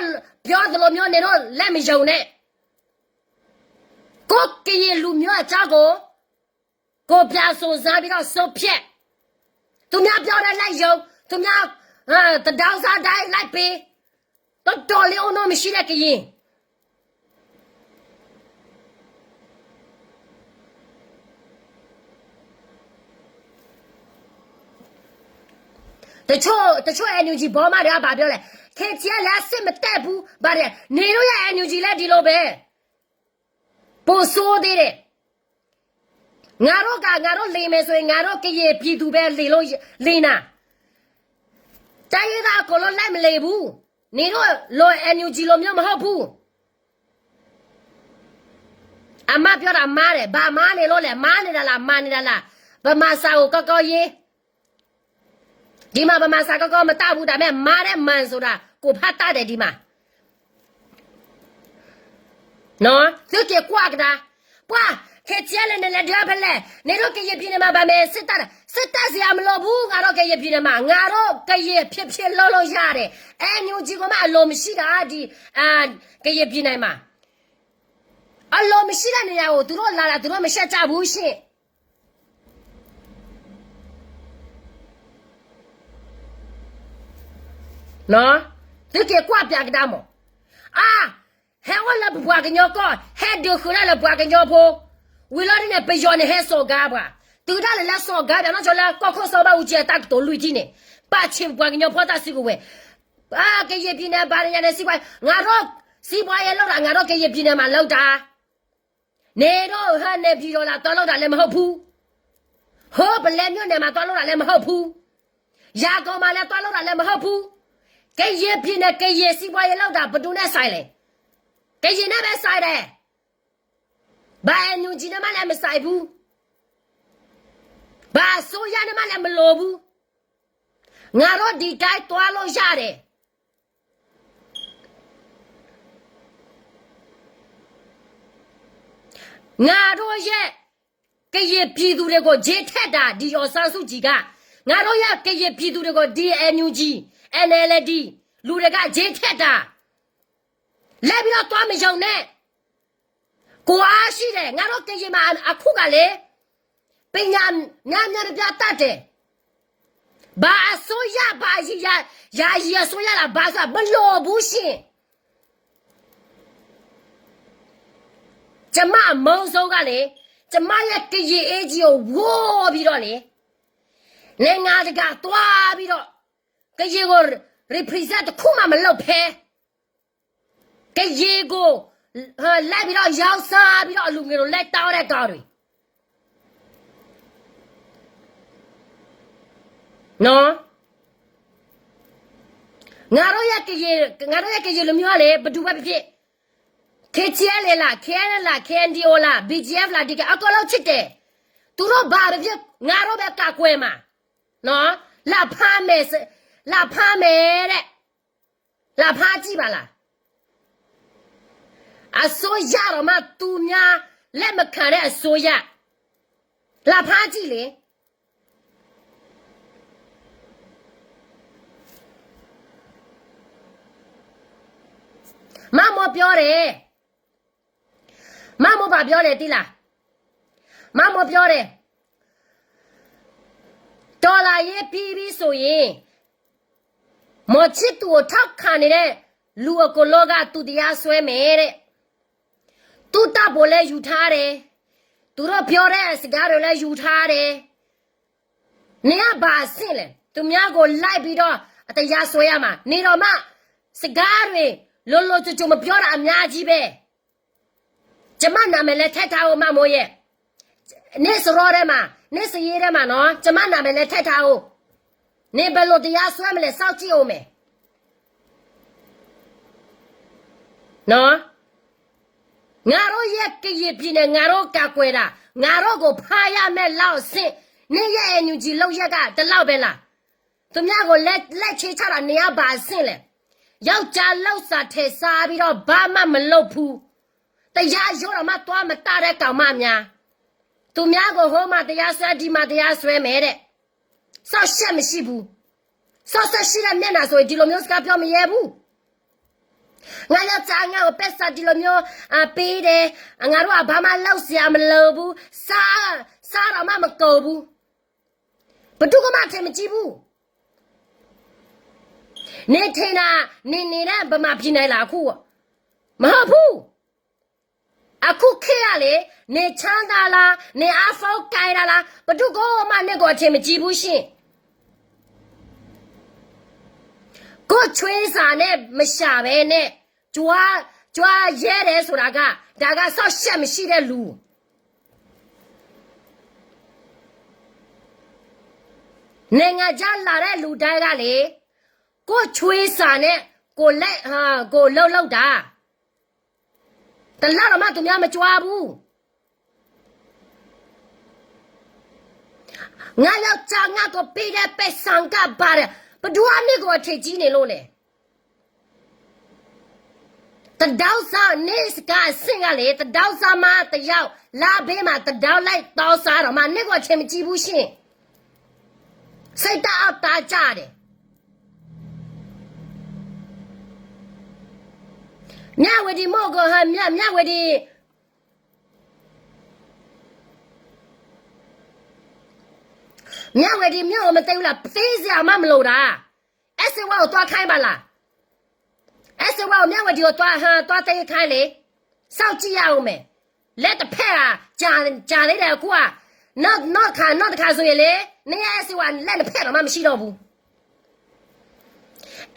ပြောသလိုမျိုးနေတော့လက်မယုံနဲ့ကိုကီလူမျိုးအချာကိုပြဆိုစားပြီးတော့စုပ်ဖြက်သူများပြောတဲ့လိုက်ယုံသူများတဒေါင်းစားတိုင်းလိုက်ပေးတော်လေးအောင်တော့မရှိတဲ့ကရင်တချို့ energy ဘောမတွေကဘာပြောလဲခေချဲလက်စစ်မတက်ဘူးဗါတယ်နေတို့ရဲ့ energy လက်ဒီလိုပဲပိုဆိုးသေးတယ်ငါတို့လေမယ်ဆိုရင်ငါတို့ကရေပြည်သူပဲလေလို့လေနာတိုင်းရတာကိုလည်းလိုက်မလေဘူးနေတို့လို energy လိုမျိုးမဟုတ်ဘူးအမပြောတာမားတယ်ဘာမားနေလို့လဲမားနေတာလားမားနေတာလားဗမာစာကိုကောရေးဒီမှာဗမာစာကောမတဘူးဒါပေမဲ့မားတဲ့မန်ဆိုတာကိုဖတ်တတယ်ဒီမှာနော်သူကကွာကတာပွာခေချဲလည်းလည်းဒါပဲလေနေတော့ကရပြင်းမှာဗမဲစစ်တပ်စရာမလိုဘူးငါတော့ကရပြင်းမှာငါတော့ကရဖြစ်လို့ရတယ်အဲညူကြီးကမှအလိုမရှိတာဒီကရပြင်းနိုင်မှာအလိုမရှိတဲ့နေရာကိုသူတို့လာတာသူတို့မရှက်ကြဘူးရှင်နော်သူကကွာပြကတာမောဟဲဝလာဘွားကညောကောဟဲဒိုခလာလဘွားကညောဖိုဝီလာနေပယောနေဟဲဆောဂါဘာတူဒါလည်းဆောဂါဗျာနော်ကျော်လာကောခေါဆောဘာဦးကျတက်တော်လူကြီးနေပါချင်းဘွားကညောဖောတာစီကိုဝဲကရပြင်းနေပါရနေစီပွားငါတော့စီပွားရဲ့လောက်တာငါတော့ကရပြင်းနေမှာလောက်တာနေတော့ဟဲ့နေပြီးတော့လာတော်လောက်တာလည်းမဟုတ်ဘူးဟောပလဲမြို့နယ်မှာတော်လောက်တာလည်းမဟုတ်ဘူးရာကောမှာလည်းတော်လောက်တာလည်းမဟုတ်ဘူးကရပြင်းနေကရစီပွားရဲ့လောက်တာဘသူနဲ့ဆိုင်လဲကရင်နဲ့ပဲဆိုင်တယ်ဘာညူဂျီနဲ့မှလည်းမဆိုင်ဘူးဘာဆိုရနဲ့မှလည်းမလိုဘူးငါတို့ဒီတိုင်းတွားလို့ရတယ်ငါတို့ရဲ့ကရင်ပြည်သူတွေကိုဂျေထက်တာဒီရောဆန်းစုကြည်ကငါတို့ရဲ့ကရင်ပြည်သူတွေကို DNUG NLD လူတွေကဂျေထက်တာလက်ပြီးတော့တွားမယုံနဲ့ကိုအားရှိတယ်ငါတို့ကရင်မှာအခုကလေပညာများပြတတ်တယ်ဘာအစိုးရဘာရာအစိုးရလားဘာဆိုမလို့ဘူးရှင်ကျမမုံဆုံးကလေကျမရဲ့ကရင်အေးကြီးကိုဝိုးပြီးတော့လေနိုင်ငံတကာတွားပြီးတော့ကရင်ကို represent ခုမှမလုပ်ဖဲကရေကိုလိုက်ပြီးတော့ရောက်စားပြီးတော့အလူငယ်တို့လက်တောင်းတဲ့ကောင်းတွေနော်ငါတို့ရဲ့ကရေလူမျိုးကလေဘသူပဲဖြစ်ခေချဲလေလားခဲလားခဲန်ဒီအိုလား BGF လားဒီကအကောလောက်ချစ်တယ်သူတို့ဘာပဲဖြစ်ငါတို့ပဲကကွယ်မှာနော်လာဖားမယ်တဲ့လာဖားကြည့်ပါလားအစိုးရတော့မှသူများလက်မခံတဲ့အစိုးရလာဖားကြည့်လေမမောပြောတယ်မမောဘာပြောတယ်တိလားမမောပြောတယ်ဒေါ်လာရေးပြီးဆိုရင်မောချစ်သူကိုထောက်ခံနေတဲ့လူအကိုလောကသူတရားဆွဲမယ်တဲ့သူတပ်ဖို့လဲယူထားတယ်သူတို့ပြောတဲ့စကားတွေလဲယူထားတယ်နေကဘာအဆင့်လဲသူများကိုလိုက်ပြီးတော့အတရားဆွဲရမှာနေတော့မှစကားတွေ လောကျမပြောတာအများကြီးပဲကျမနာမည်လည်းထက်ထားအောင်မမိုးရဲ့နေစရောထဲမှာနေစရေးထဲမှာနော်ကျမနာမည်လည်းထက်ထားအောင်နေဘယ်လိုတရားဆွဲမလဲစောက်ကြည့်အောင်မယ်နော်ငါတို့ရဲ့ကရပြင်းနဲ့ငါတို့ကကွယ်တာငါတို့ကိုဖားရမဲ့လောက်ဆင့်နေရဲ့အညူကြီးလောက်ရက်ကတလောက်ပဲလားသူများကိုလက်ချေချတာနေရပါဆင့်လေယောက်ျားလောက်စာထဲစားပြီးတော့ဘာမှမလုပ်ဘူးတရားရောတော့မှသွားမတတဲ့ကောင်မများသူများကိုဟိုမှာတရားဆွဲဒီမှာတရားဆွဲမယ်တဲ့ဆောက်ရှက်မရှိဘူးဆောက်ဆက်ရှိတဲ့မျက်နှာဆိုရင်ဒီလိုမျိုးစကားပြောမရဲဘူးငါယောက်ျားငါ့ကိုပက်စာဒီလိုမျိုးပေးတယ်ငါတို့ကဘာမှလောက်စရာမလိုဘူးစားတော့မှမကုန်ဘူးဘယ်သူကမှထင်မကြည့်ဘူးနေထင်တာနေတဲ့ဗမာပြည်နယ်လားအခုမဟုတ်ဘူးအခုခေတ်ရလေနေချမ်းသာလားနေအဖောက်ကြိုင်လားဘယ်သူကမှနေကိုထင်မကြည့်ဘူးရှင်ကိုချွေးစာနဲ့မရှာပဲနဲ့ကြွားရဲတယ်ဆိုတာကဒါကဆောက်ရှက်မရှိတဲ့လူနိုင်ငံခြားလာတဲ့လူတိုင်းကလေကိုချွေးစာနဲ့ကိုလက်ကိုလှုပ်တာတလားတော့မှသူများမကြွားဘူးငါယောက်ျားငါကိုပေးတဲ့ပဲဆန်ကပါတယ်ဘဒူအနစ်ကိုထိကြီးနေလို့လေတဒေါက်စားနေစကဆင်ကလေတဒေါက်စားမတယောက်လာဘေးမှာတဒေါက်လိုက်တောစားတော့မှနစ်ကိုချင်းမကြည့်ဘူးရှင်စိတ်တအောက်တာကြတယ်မြဝတီမို့ကိုဟာမြဝတီမြို့မသိဘူးလားသေးစရာမှမလို့တာအစဝါကိုတွားခိုင်းပါလားအစဝါကိုမြဝတီကိုတွားသိခိုင်းလေစောက်ကြည့်ရအောင်မယ်လက်တစ်ဖက်ကကြာလေးတယ်အခုကnot တခါဆိုရင်လေနေရအစဝါလက်တစ်ဖက်တော့မှမရှိတော့ဘူး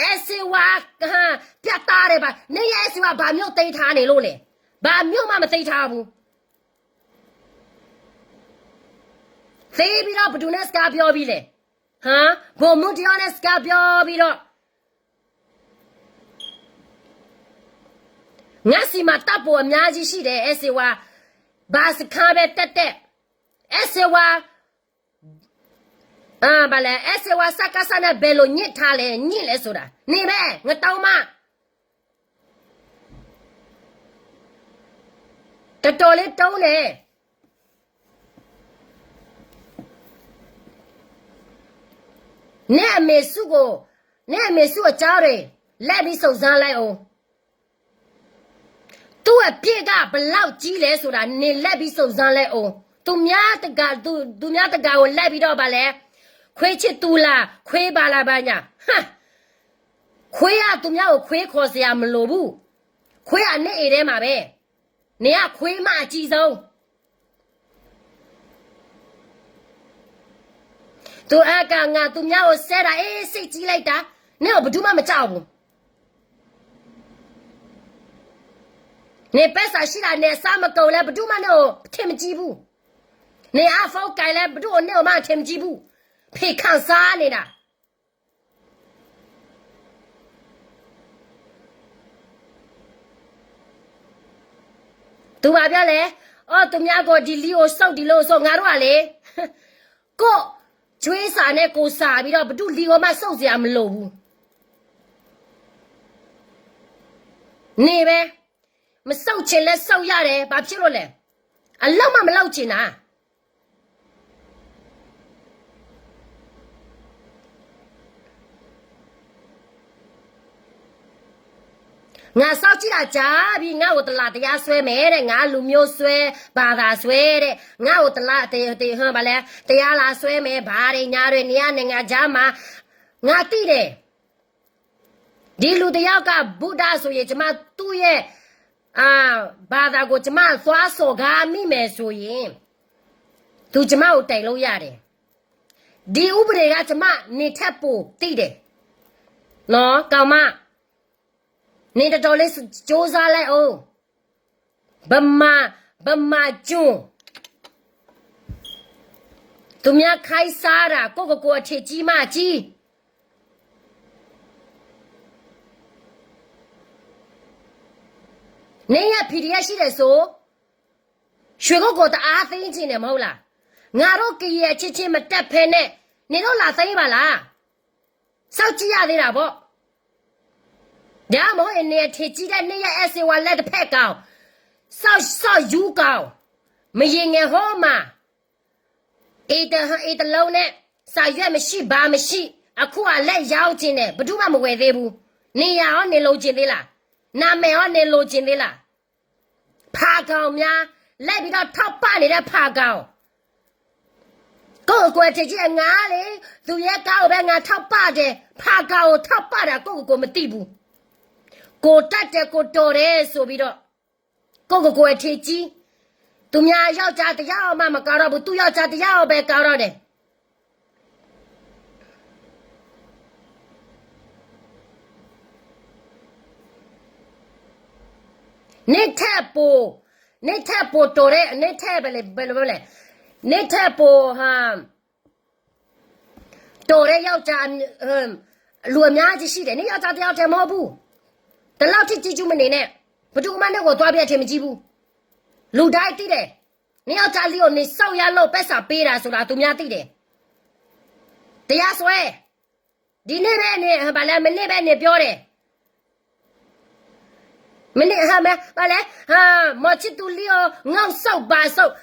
အစဝါပြတ်သားတယ်ပါနေရအစဝါဘာမျိုးသိထားနေလို့လေဘာမျိုးမှမသိထားဘူးသေပြီးတော့ဘဒူနဲ့စကားပြောပြီးလေဘုံမွန်တရားနဲ့စကားပြောပြီးတော့ငါစီမှာတပ်ပေါ်အများကြီးရှိတယ်အစဝါဘာစကားပဲတက်အစဝါဘာလဲအစဝါစကားစနဲ့ဘယ်လိုညစ်ထားလဲညစ်လဲဆိုတာနေပဲငါတောင်းမတော်လေးတုံးတယ်နဲ့အမေစုကိုကြားတယ်လက်ပြီးစုံစမ်းလိုက်အောင်သူ့အပြစ်ကဘလောက်ကြီးလဲဆိုတာနေလက်ပြီးစုံစမ်းလိုက်အောင်သူများတကကိုလက်ပြီးတော့ဗာလဲခွေးချစ်သူလားခွေးပါလားဘာညာခွေးကသူများကိုခွေးခေါ်စရာမလိုဘူးခွေးကနေအိမ်ထဲမှာပဲနေကခွေးမအကြီးဆုံးသူအကငါသူများကိုဆဲတာစိတ်ကြီးလိုက်တာနေတော့ဘယ်သူမှမကြောက်ဘူးနေပက်စာရှိတာနေစားမကုန်လဲဘယ်သူမှတော့ထင်မကြည့်ဘူးနေအဖောက်ကြိုင်လဲဘယ်သူနဲ့မှထင်မကြည့်ဘူးဖေခန့်စားနေတာသူပါပြလဲသူများကိုဒီလီကိုစောက်ဒီလို့ဆိုငါတို့ကလေကိုကျွေးစာနဲ့ကိုစာပြီးတော့ဘသူလီကိုမှစောက်စရာမလိုဘူးနေပဲမစောက်ချင်လဲစောက်ရတယ်ဘာဖြစ်လို့လဲအလောက်မှမလောက်ချင်တာငါစောက်ကြည့်တာကြားပြီးငါ့ကိုတလားတရားဆွဲမယ်တဲ့ငါလူမျိုးဆွဲဘာသာဆွဲတဲ့ငါ့ကိုတလားဗာလဲတရားလာဆွဲမယ်ဘာတွေညာတွေနေရနိုင်ငံကြားမှာငါသိတယ်ဒီလူတယောက်ကဗုဒ္ဓဆိုရင်ကျမသူ့ရဲ့ဘာသာကိုကျမသွားစော်ကားမိမယ်ဆိုရင်သူကျမကိုတိုင်လို့ရတယ်ဒီဥပဒေကကျမနေထက်ပိုသိတယ်နော်ကောင်မ နေတော်လေးစ조사လိုက်အောင်ဗမာကျွန်းသူများခိုင်းစားတာကိုအထစ်ကြီးမကြီးနေရဖီဒီရရှိတယ်ဆိုရွှေကိုတအားသိင်းချင်တယ်မဟုတ်လားငါတို့ကြည်ရချင်းမတက်ဖဲနဲ့နေတော့လာသိမ်းပါလားစောက်ကြည့်ရသေးတာပေါ့ဒါမို့အနေထစ်ကြီးတဲ့နေရအစီဝါလက်တစ်ဖက်ကောင်စောက်ယူကောင်မရင်ငယ်ဟောမှာအေးတလုံးနဲ့စာရွက်မရှိဘာမရှိအခုကလက်ရောက်ချင်းနဲ့ဘယ်သူမှမဝယ်သေးဘူးနေရရောနေလို့ချင်းသေးလားနာမည်ရောနေလို့ချင်းသေးလားဖာကောင်များလိုက်ပြီးတော့ထောက်ပနေတဲ့ဖာကောင်ကိုယ်ကွယ်ထစ်ကြီးငါလေသူရဲ့ကောက်ပဲငါထောက်ပတယ်ဖာကောင်ကိုထောက်ပတာကိုမသိဘူးကိုတတ်တယ်ကိုတော်တယ်ဆိုပြီးတော့ကိုယ်ထစ်ကြီးသူများယောက်ျားတရားမှမကောက်တော့ဘူးသူယောက်ျားတရားပဲကောက်တော့တယ်နေထပ်ပိုတော်တဲ့နေထပ်ပဲလေဘယ်လိုလဲနေထပ်ပိုဟာတော်တဲ့ယောက်ျားလူအများကြီးရှိတယ်နေယောက်ျားတရားတယ်မဟုတ်ဘူးတလောက်ထိကြည့်ကျူးမနေနဲ့ဘသူမှနဲ့ကိုသွားပြတ်ထင်မကြည့်ဘူးလူတိုင်းသိတယ်နေယောက်ျားလေးကိုနေစောက်ရလို့ပက်စာပေးတာဆိုတာသူများသိတယ်တရားစွဲဒီနေ့ပဲနေဘာလဲမနေ့ပဲနေပြောတယ်မနေ့ဟာမဘာလဲဟာမချစ်သူလီယောငေါ့ဆောက်ပါဆောက်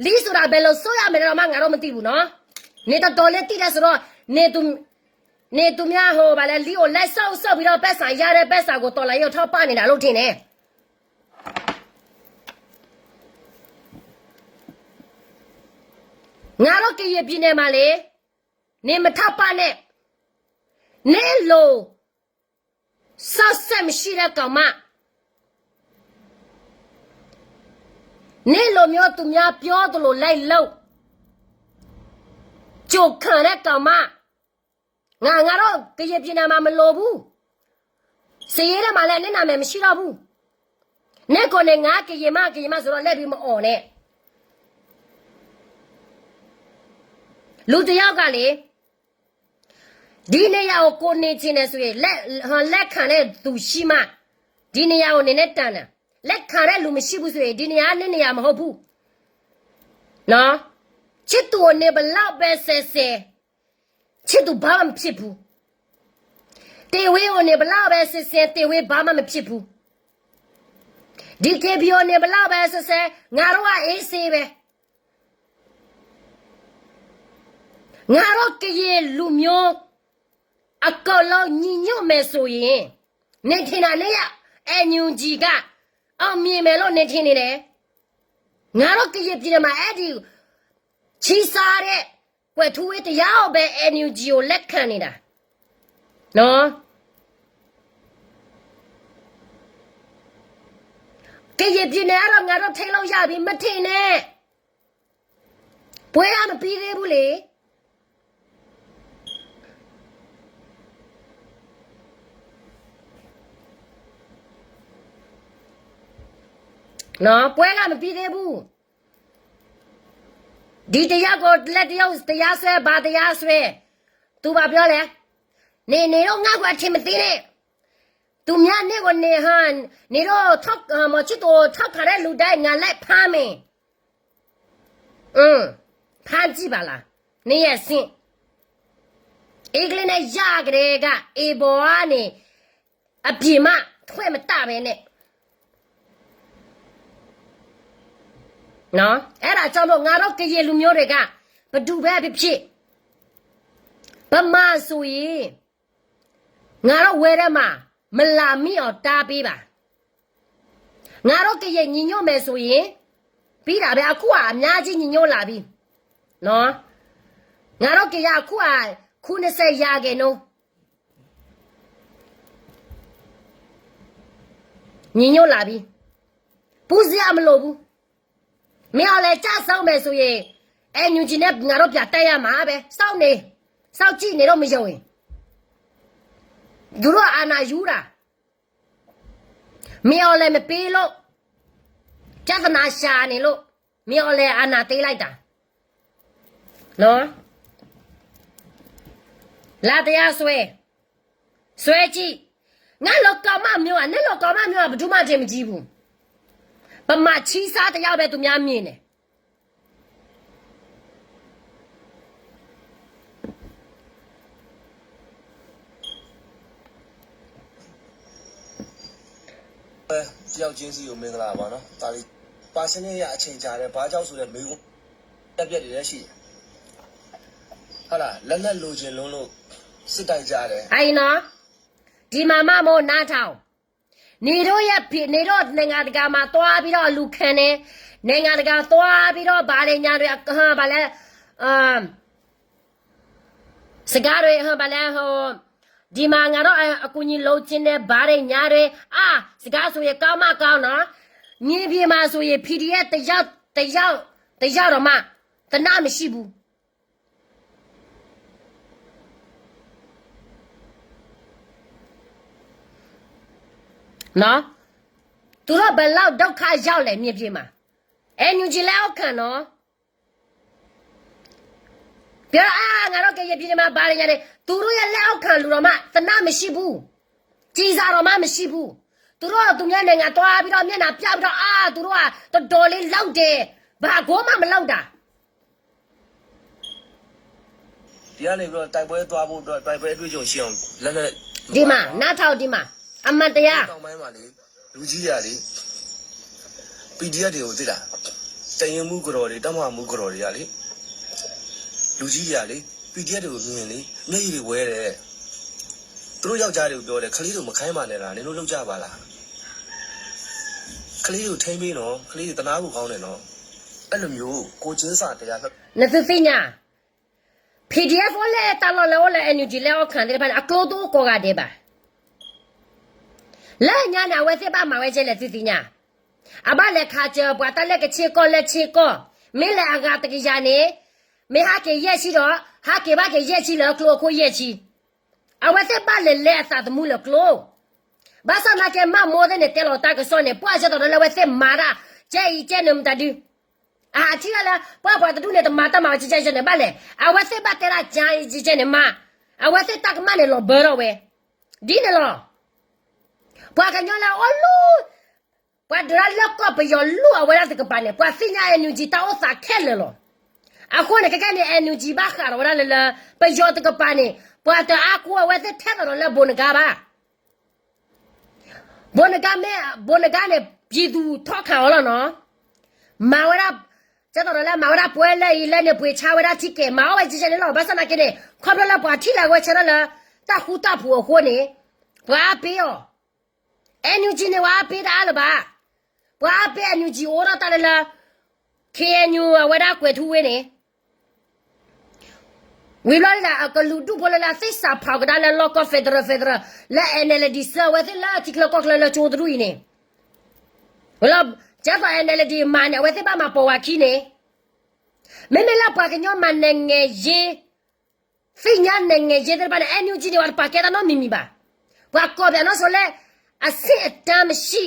လီဆိုတာဘယ်လိုဆိုရမယ်တော့မှငါတော့မသိဘူးနော်နေတော်လေးတိတယ်ဆိုတော့နေသူများဟိုဘာလဲလီကိုလက်ဆောက်ပြီးတော့ပက်စာရတဲ့ပက်စာကိုတော်လိုက်ရောထောက်ပနေတာလို့ထင်တယ်ငါတို့ကြည်ရပြင်းနေမှာလေနေမထောက်ပနဲ့နေလို့ဆောက်ဆက်မရှိတဲ့ကောင်မနေလိုမျိုးသူများပြောသလိုလိုက်လို့ကြုတ်ခံတဲ့ကောင်မငါတော့ကြည်ပြင်းနေမှာမလိုဘူးစည်ရဲတယ်မှာလည်းနေနာမယ်မရှိတော့ဘူးနေကိုလည်းငါကြည်မဆိုတော့လက်ပြီးမအော်နဲ့လူတယောက်ကလေဒီနေရာကိုနေချင်းနေဆိုရင်လက်ခံတဲ့သူရှိမှဒီနေရာကိုနေနဲ့တန်တယ်လက်ခံတဲ့လူမရှိဘူးဆိုရင်ဒီနေရာနဲ့နေရာမဟုတ်ဘူးနော်ချစ်သူနေဘလောက်ပဲဆဲချစ်သူဘာမှမဖြစ်ဘူးတေဝေးကိုနေဘလောက်ပဲဆဲတေဝေးဘာမှမဖြစ်ဘူးဒီကေဘီကိုနေဘလောက်ပဲဆဲငါတို့ကအေးဆေးပဲငါတို့ကရဲ့လူမျိုးအကောလုံးညီညွတ်မယ်ဆိုရင်နေထင်တာနဲ့အညူကြီးကအောင်မြင်မယ်လို့နေထင်နေတယ်ငါတို့ကရဲ့ပြည်မှာအဲ့ဒီချီစားတဲ့ကွယ်ထူးဝေးတရားပဲအညူကြီးကိုလက်ခံနေတာနော်ကရဲ့ပြည်နဲ့တော့ငါတို့ထိလို့ရပြီမထင်နဲ့ပွဲရမပြီးသေးဘူးလေနော်ပွဲကမပြီးသေးဘူးဒီတရားကိုလက်တရားဆွဲဘာတရားဆွဲသူဘာပြောလဲနေတော့ငါ့ကိုအထင်မသိနဲ့သူများနေကိုနေဟန်နေတော့ထောက်မချစ်တော့ထောက်ခါတဲ့လူတိုင်းငါလိုက်ဖမ်းမယ်ဖမ်းကြည့်ပါလားနေရစင်အေးကလေးနဲ့ရကြတဲ့ကအေဘောကနေအပြေမထွဲ့မတပဲနဲ့နော်အဲ့ဒါကြောင့်မို့ငါတို့ကရေလူမျိုးတွေကဘဒူပဲဖြစ်ဗမာဆိုရင်ငါတို့ဝဲထဲမှာမလာမိအောင်တားပေးပါငါတို့ကရေညီညွတ်မယ်ဆိုရင်ပြီးတာပဲအခုကအများကြီးညီညွတ်လာပြီနော်ငါတို့ကရအခုကခု20ရာခဲ့နော်ညီညွတ်လာပြီပူစရာမလိုဘူးမင်းလည်းကြဆောက်မယ်ဆိုရင်အဲ့ညူကြီးနဲ့ငါတို့ပြတက်ရမှာပဲစောက်ကြည့်နေတော့မယုံရင်သူတို့အာနာယူတာ没有嘞，没背了，这是拿下你了，没有嘞，俺拿对来的，喏，拉的呀水鸡，俺老搞嘛没有啊，你老搞嘛没有啊，不就嘛这么几步，不嘛七杀的要不要都面面呢？只要坚持有没个喇叭呢，大理80年也请假的，把教授的美工特别的些。好了，人家路径路是代价的。哎喏，ဒီမှာမမောနားထောင်နေတော့ရဖြစ်နေတော့နိုင်ငံတကာမှာသွားပြီးတော့လူခံနေနိုင်ငံတကာသွားပြီးတော့ဗာလေညာတွေဟာဗာလဲစကားတွေဟာဗာလဲဟိုဒီမှာငါတော့အကူကြီးလုံးချင်းတဲ့ဗာလေညာတွေစကားဆိုရကောင်းမကောင်းနော်ညင်းပြေမှာဆိုရ PDF တယောက်တော့မှတနာမရှိဘူးနော်သူတို့ဘယ်လောက်ဒုက္ခရောက်လဲမြေပြေမှာညူကြီးလက်အောက်ခံနော်ပြောငါတို့ကရပြေမှာပါရရတယ်သူတို့ရဲ့လက်အောက်ခံလူတော်မှတနာမရှိဘူးကြည်စားတော်မှမရှိဘူးသူတို့ကသူများနိုင်ငံသွားပြီးတော့မျက်နှာပြပြီးတော့သူတို့ကတော်လေးလောက်တယ်ဘာကိုမှမလောက်တာဒီကနေပြီးတော့တိုက်ပွဲသွားဖို့အတွက်တိုက်ပွဲအတွေ့အကြုံရှိအောင်လက်နဲ့ဒီမှာနားထောင်ဒီမှာအမတ်တရားတောင်ပိုင်းမှာလေလူကြီးရလေ PDF တွေကိုသိလားတရင်မှုကြော်တွေတမမှုကြော်တွေကလေလူကြီးရလေ PDF တွေကိုမြင်လေမျက်ရည်တွေဝဲတယ်သူတို့ယောက်ျားတွေကိုပြောတယ်ခလေးတို့မခိုင်းပါနဲ့လားနင်တို့လောက်ကြပါလားခလေးတို့ထိမ့်ပြီးနော်ခလေးတွေတနာဖို့ကောင်းတယ်နော်အဲ့လိုမျိုးကိုချင်းစာတရားနသသိညာ PDF လဲတလောလောလဲ NUG လဲအခန်းတယ်ဘာအကလို့တော့ကိုကတဲ့ပါလဲညာနာဝဲစစ်ပါမဝဲချဲလဲသသိညာအဘလဲခါချပွားတလက်ကချေကောလက်ချေကောမင်းလဲအကတကရနေမင်းဟာကေရက်ရှိတော့ဟာကေဘာကေရက်ရှိလောကလို့ကိုရက်ရှိအဝဲစစ်ပါလဲအသာတမှုလောကလို့ဘာသာနာကေမမောတဲ့နဲ့တဲလို့တာကစောနေပွားချတော့လဲဝဲစစ်မာရာကျဲကျဲနမ်တဒူချီလာပွားတူနဲ့တမတာမချီချဲနေပါလေအဝဲစစ်ပါတဲရာဂျာကြီးချဲနေမအဝဲစစ်တကမနဲ့လောဘောတော့ဝဲဒီနေလောပွားကညလာအလူပွားဒရလောက်ကောပယောလူအဝဲရတဲ့ကပါနေပွားစညာရဲ့ညူဂျီတောစာခဲလေလောအခုနဲ့ကကနေအညူဂျီဘာခါရောလာလေပယောတဲ့ကပါနေပွားတအခုအဝဲတဲ့ထဲတော့လဲဘုန်ကပါဘုန်ကနဲ့ပြည်သူထောက်ခံရောနော်မာဝရကျတော့လဲမာဝရပွဲလဲလဲနေပွေချဝရတိကေမာဝဲကြည့်ချင်လို့ဘာစနာကနေခေါပလာပွားထီလာဝဲချရလာတခုတဖူဟိုနေဘာပေးရောNUG နဲ့ဝါပေးတာလားဘာဝါပေး NUG ဩရတာလား KNU ဝရကွယ်ထူဝဲနေဝီလာလာကလူတူပေါ်လာစစ်စာဖောက်ကဒါလာလောကဖက်ဒရလာ NLD ဆဝဲသလာတိကလကောကလာချိုဒရူနေဝလာကျဖာ NLD မန်ဝဲသပါမပေါ်ဝါခီနေမဲမဲလာပါကညောမန်ငယ်ရေဖိညာငယ်ရေတဲ့ပါ NUG တွေဝါပါကဲတာနော်မီမီပါဘာကောဗျာနော်ဆိုလဲအစစ်အတမ်းမရှိ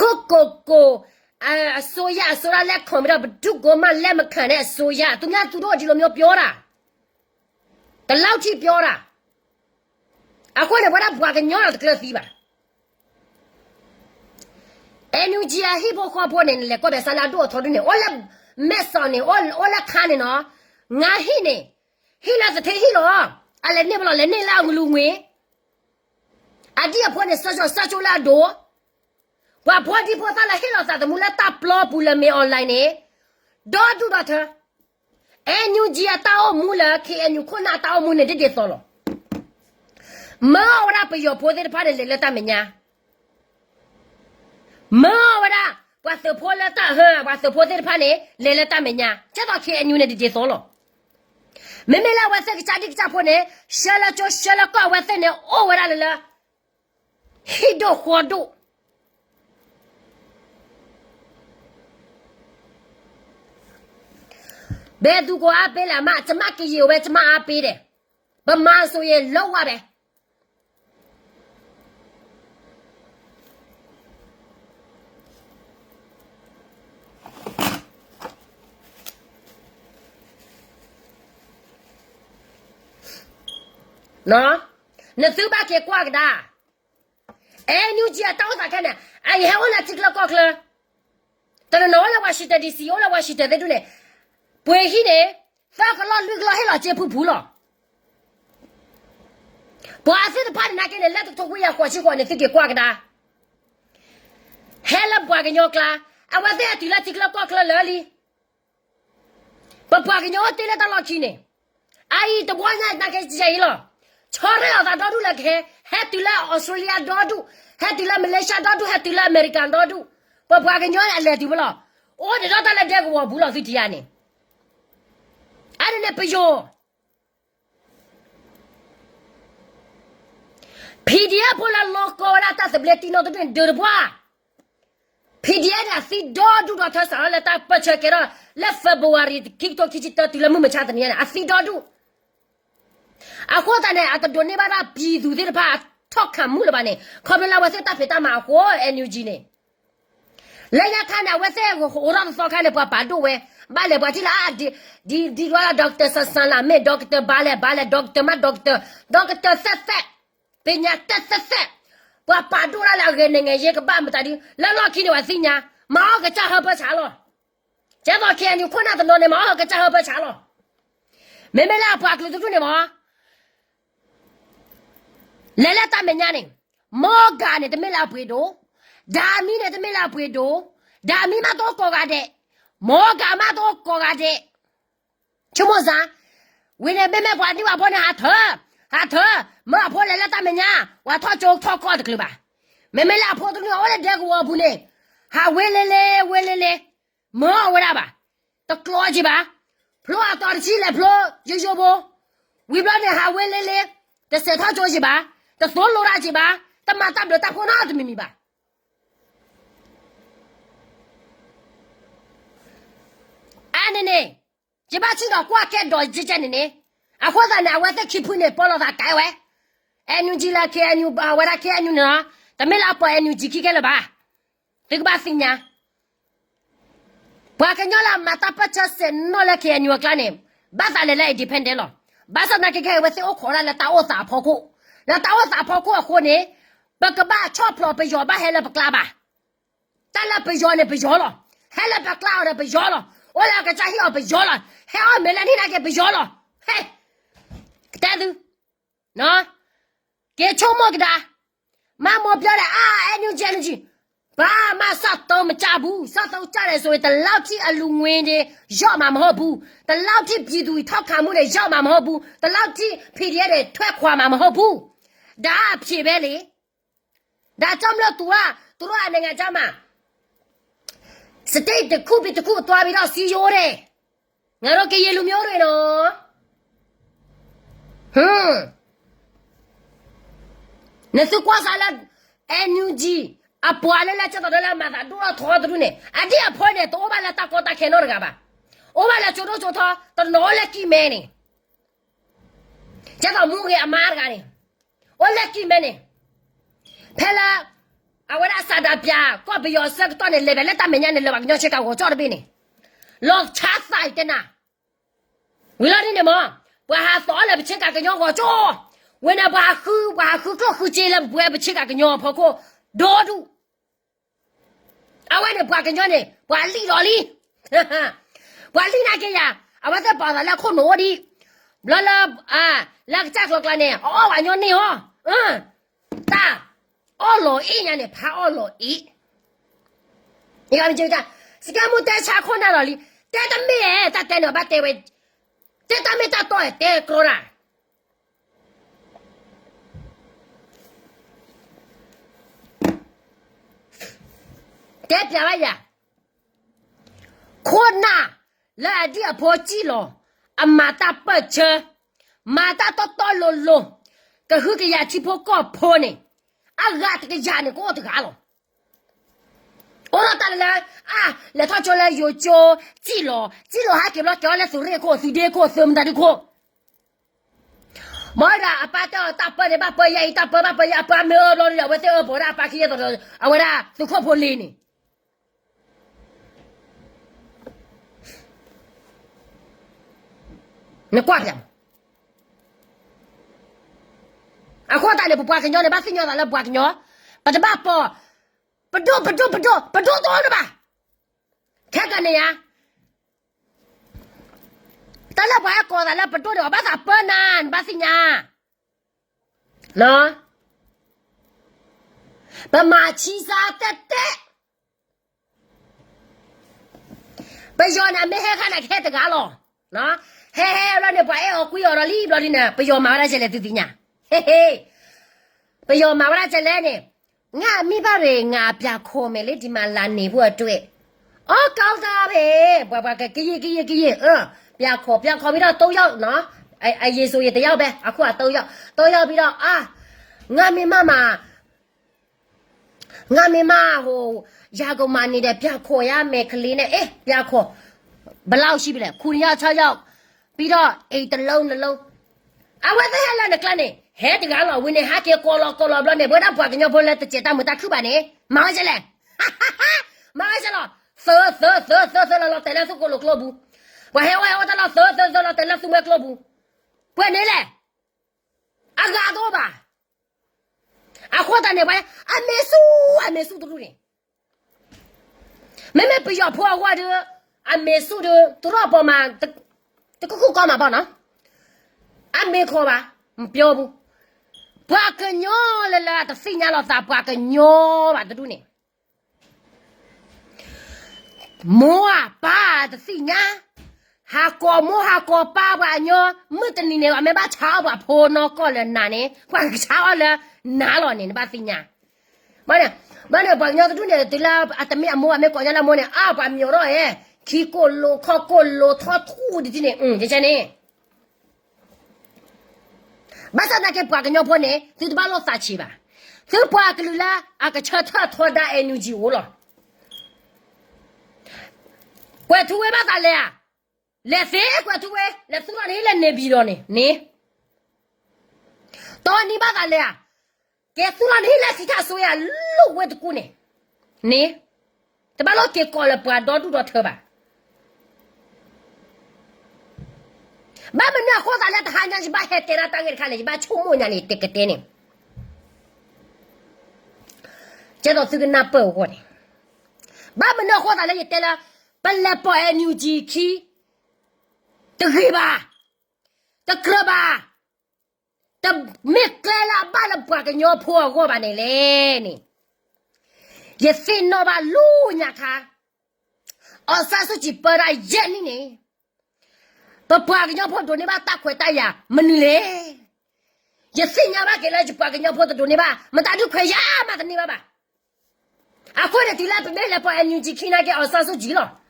ကိုအစိုးရလက်ခွန်ပြီးတော့ဘဒုကမလက်မခံတဲ့အစိုးရသူများသူတို့ဒီလိုမျိုးပြောတာတလောက်ထိပြောတာအခုလည်းဘာဘွားကညောတာတကယ်သိပါNUG ဟိဘောခေါ်ပေါ်နေလေကောပဲဆလာတော့ထော်နေ all မက်ဆော်နေ all ခါနေနော်ငါဟိနေဟိလာသထေဟိလောအလည်းနေဘလို့လည်းနေလာငလူငွေအဒီအဖို့နဲ့ဆော့လာတော့ဘာဘောဒီပေါ်လာဟဲ့လာတာမူလာတပ်လောပူလမေအွန်လိုင်းနေဒေါ်ဒူဒတ်ညူဂျီအတောမူလာ KNU ခုနာတောမူနေတဲ့တော်လို့မောရပယောပေါ်တဲ့ဖားလေလက်တမညာမောရဘာစပေါ်လက်တဘာစပေါ်တဲ့ဖားနေလေလက်တမညာချက်တော့ KNU နေတဲ့တော်လို့မေမေလာဝတ်စကချာဒီကချဖို့နေရှလာချိုရှလာကောဝတ်နေအိုဝရလာဟိဒိုခေါ်ဒိုဘယ်သူကအပေးလာမကျမကကြီးကိုပဲကျမအားပေးတယ်ဗမာဆိုရင်လောက်ရပဲ နော်နသူဘာကေကွာကဒါအဲနူဂျီတောင်းတာခနဲ့အဲဟဲဝလာတိကလကောကလတရနော်လာဝရှိတဒီစီယိုလာဝရှိတတဲ့တူလေပွေဟိနေသာကလာလူကလာဟဲလာချေဖူဖူလောပွာစစ်ပါနာကေလက်တော့ဝေးရခွာရှိကောနေတိကေကွာကဒါဟဲလာပွာကညောကလာအဝတဲ့တီလာတိကလကောကလလလီပပွာကညောတေးလက်တော့ချီနေအိုင်တဘွားနိုင်နာကေချေလောချောရတာတော့တူလက်ခဲဟဲတူလာဩစတြေးလျတော့တူဟဲတူလာမလေးရှားတော့တူဟဲတူလာအမေရိကန်တော့တူပပွာကညောအလဲတူဘလားအိုးတော့တလက်တဲ့ကောဘူးလို့စီတီရနေအဲ့ဒါနဲ့ပယော PDF pour la locora ta sebletino de derbois PDF a si do du do ta sa la ta pa chekera le February TikTok ki ta ti la mu ma cha ta ni a si do du a ko ta ne a ta do ne ba da bi du de ba thok kham mu la ba ne kho la wa se ta phe ta ma ko NUG ne le ya kha na wa se ko ho ra so kha ne ba do we ba le ba ti la di wa doctor san la me doctor ba le doctor ma doctor setပညာတက်ပွာပါဒူလာလာကနေငယ်ရေကပမတဒီလာလာခိနေဝစီညာမောကချဟပချာလောကျတော့ခဲညခုနတဲ့နော်နေမောကချဟပချာလောမေမလာပွာကလူတူနေမောလဲလဲတမညာနေမောကနေတမလာပွေတို့ဒါမီနဲ့တမလာပွေတို့ဒါမီမတော့ကောကတဲ့မောကမတော့ကောကတဲ့ချုံမစားဝင်းနေမေမေပွာဒီဝါဘောနေဟာเธอมาพ่อแล้วตาเมียว่าทอโจกทอคอตะกลืบไม่ละพ่อตรงนี้โอ้เลยเด็กวัวบุญเนี่ยหาเวเลมาเวลาบ่ตะกลัวจีบ่พลัวตอนที่เลยพลัวโยโบวิบล้อเนี่ยหาเวเลแต่เสียทอโจจีบ่แต่โซโลราจีบ่แต่มาตับเดือดตับคนน้าจะมีบ่อันนี้จีบ่ชิดอกว่าแค่ดอยจีเจนนี่a ko da na wa te khipu ne polo da kai we enu ji la ke enu ba wa da ke enu na ta me la po enu ji ki ke la ba te ba sinya ba ka nyola mata pa cha se no la ke enu kla ne ba sa le depend lo ba sa na ke we se o kho la ta o sa pho ko la ta o sa pho ko ne ba ka ba chop lo pe yo ba he la ba kla ba ta la pe yo ne pe yo lo he la ba kla o pe yo lo o la ka cha hi o pe yo lo he o me la ni na ke pe yo lo heတဲ့သူနော်ကဲချုံမကဒါမမောပြောတယ်အနူဂျန်ဂျီဘာမှစတော့မကြဘူးစတော့ကြတယ်ဆိုရင်တလောက်ထိအလူငွေတွေရော့မှာမဟုတ်ဘူးတလောက်ထိပြည်သူထောက်ခံမှုတွေရော့မှာမဟုတ်ဘူးတလောက်ထိ PDF တွေထွက်ခွာမှာမဟုတ်ဘူးဒါအဖြစ်ပဲလေဒါကြောင့်မလို့ तू ကသူတို့အနေငယ်ကြမှာစတိတ်တစ်ခုပြီးတစ်ခုသွားပြီးတော့စီရိုးတယ်ငါတို့ကရေလူမျိုးတွေနော်ne su kwa sala NUG apwale la chata la mata do tho du ne adi apho ne to ba la ta ko ta kheno ga ba o ba la chodo chotho to no le ki me ne chata mu ge amar ga ne o le ki me ne phela awara sada pya ko bi yo sak to ne le be le ta me nya ne le ba nyo che ka ko cho de bi ne lo cha sai te na wi la ni ne moว่าหาสอนเลยไปเช็คกันยองก็จ่อเวน่ะว่าคือก็คือเจแล้วบ่ไปเช็คกันยองพอก็ดอดูเอาไว้เนี่ยว่ากันยองเนี่ยว่าลีดอลีว่าลีน่ะแกอย่าเอาว่าแต่ป่าแล้วคนโหนดิบลาแล้วจักลอกละเนี่ยอ๋อว่ายองนี่ฮะตาอ้อหลออีเนี่ยพาอ้อหลออีนี่ก็มันจะสกามุแต่ชาคนน่ะหรอลิแต่ตะเมตะแต่เนาะบ่แต่เวte ta meta to te krora te pya ba ya khona la di a pho chi lo amata pa che mata to lo ka hu ke ya chi pho ko pho ne aga te ke ya ne ko te ga lo ora ta la le tho cho la yo cho ji lo ha ke lo cho la su re ko su de ko sum da de ko mo ra apa ta pa de ba pa ya ta pa ba pa ya pa me lo ya we te o bo ra pa ki ye to a we ra su ko pho le ni ne kwa ya 啊，我带你不挂个鸟，你把谁鸟打了不挂个鸟，把这把包，不多了吧？看看你呀，打了不还搞打了不多的，把啥包呢？你把谁鸟？喏，把马骑啥的，不要呢，没还看那开这个了，喏，嘿，让你不爱好贵了，里边的呢，不要买了起来对对呢，嘿，不要买了起来呢。俺没把人俺别看没了，的嘛烂泥不对，哦，搞啥呗？不个给ye，别看，别到都要喏，哎，耶稣也得要呗，啊，快都要别到啊，俺没妈妈吼，呀个嘛你的别看呀，没可怜的，哎，别看，不老实不了，苦呀操要，别到哎的楼，啊，我这还来那个呢。嘿，这个老问你还给过了不了呢？不然不跟人家不来的接单没打口吧呢？忙起来，哈哈哈，忙起来了，走了，老带来是过了脚步，我的老走了，带来是买脚步，不你嘞？啊个多吧？啊，活到那边，没数的路呢，妹不要破我的，啊没数的多少包嘛？这个干嘛包呢？啊没考吧？不要不。把个鸟了，这谁家老啥把个鸟吧？这种呢？摸啊把这谁家还搞摸还搞把鸟，没得你呢，我们把茶把破那搞了哪呢？把个茶了拿了呢？你把谁家？完了把鸟这种呢？对了，啊，他们也摸，没搞人家摸呢，啊，把鸟了哎，去过路靠他土的这呢，这些呢？马上那个把个鸟破呢，就是把老撒气吧。这把个了，啊个车他拖的哎牛鸡窝了。怪土为把啥来啊？来谁怪土为？来苏拉你来那边了呢？你，到你把啥来啊？给苏拉你来其他说呀，路为的姑呢？你，这把老给搞了，不按到多头吧？妈们那火啥来？他家是把海带了，当给看了，就把秋木那里得个点呢。这倒是个那包货的。妈们那火啥来也带了，本来包爱牛鸡去，得黑吧，得磕吧，得没盖了，把了把个鸟破过吧你嘞你，也非那把路伢看，30几包了眼里呢。不个鸟破多你把大块大呀，没你嘞，也谁家把给了就把个鸟破的多你把，没打就块呀嘛的你把吧，啊，快点提来不没来把牛鸡去那个30几了，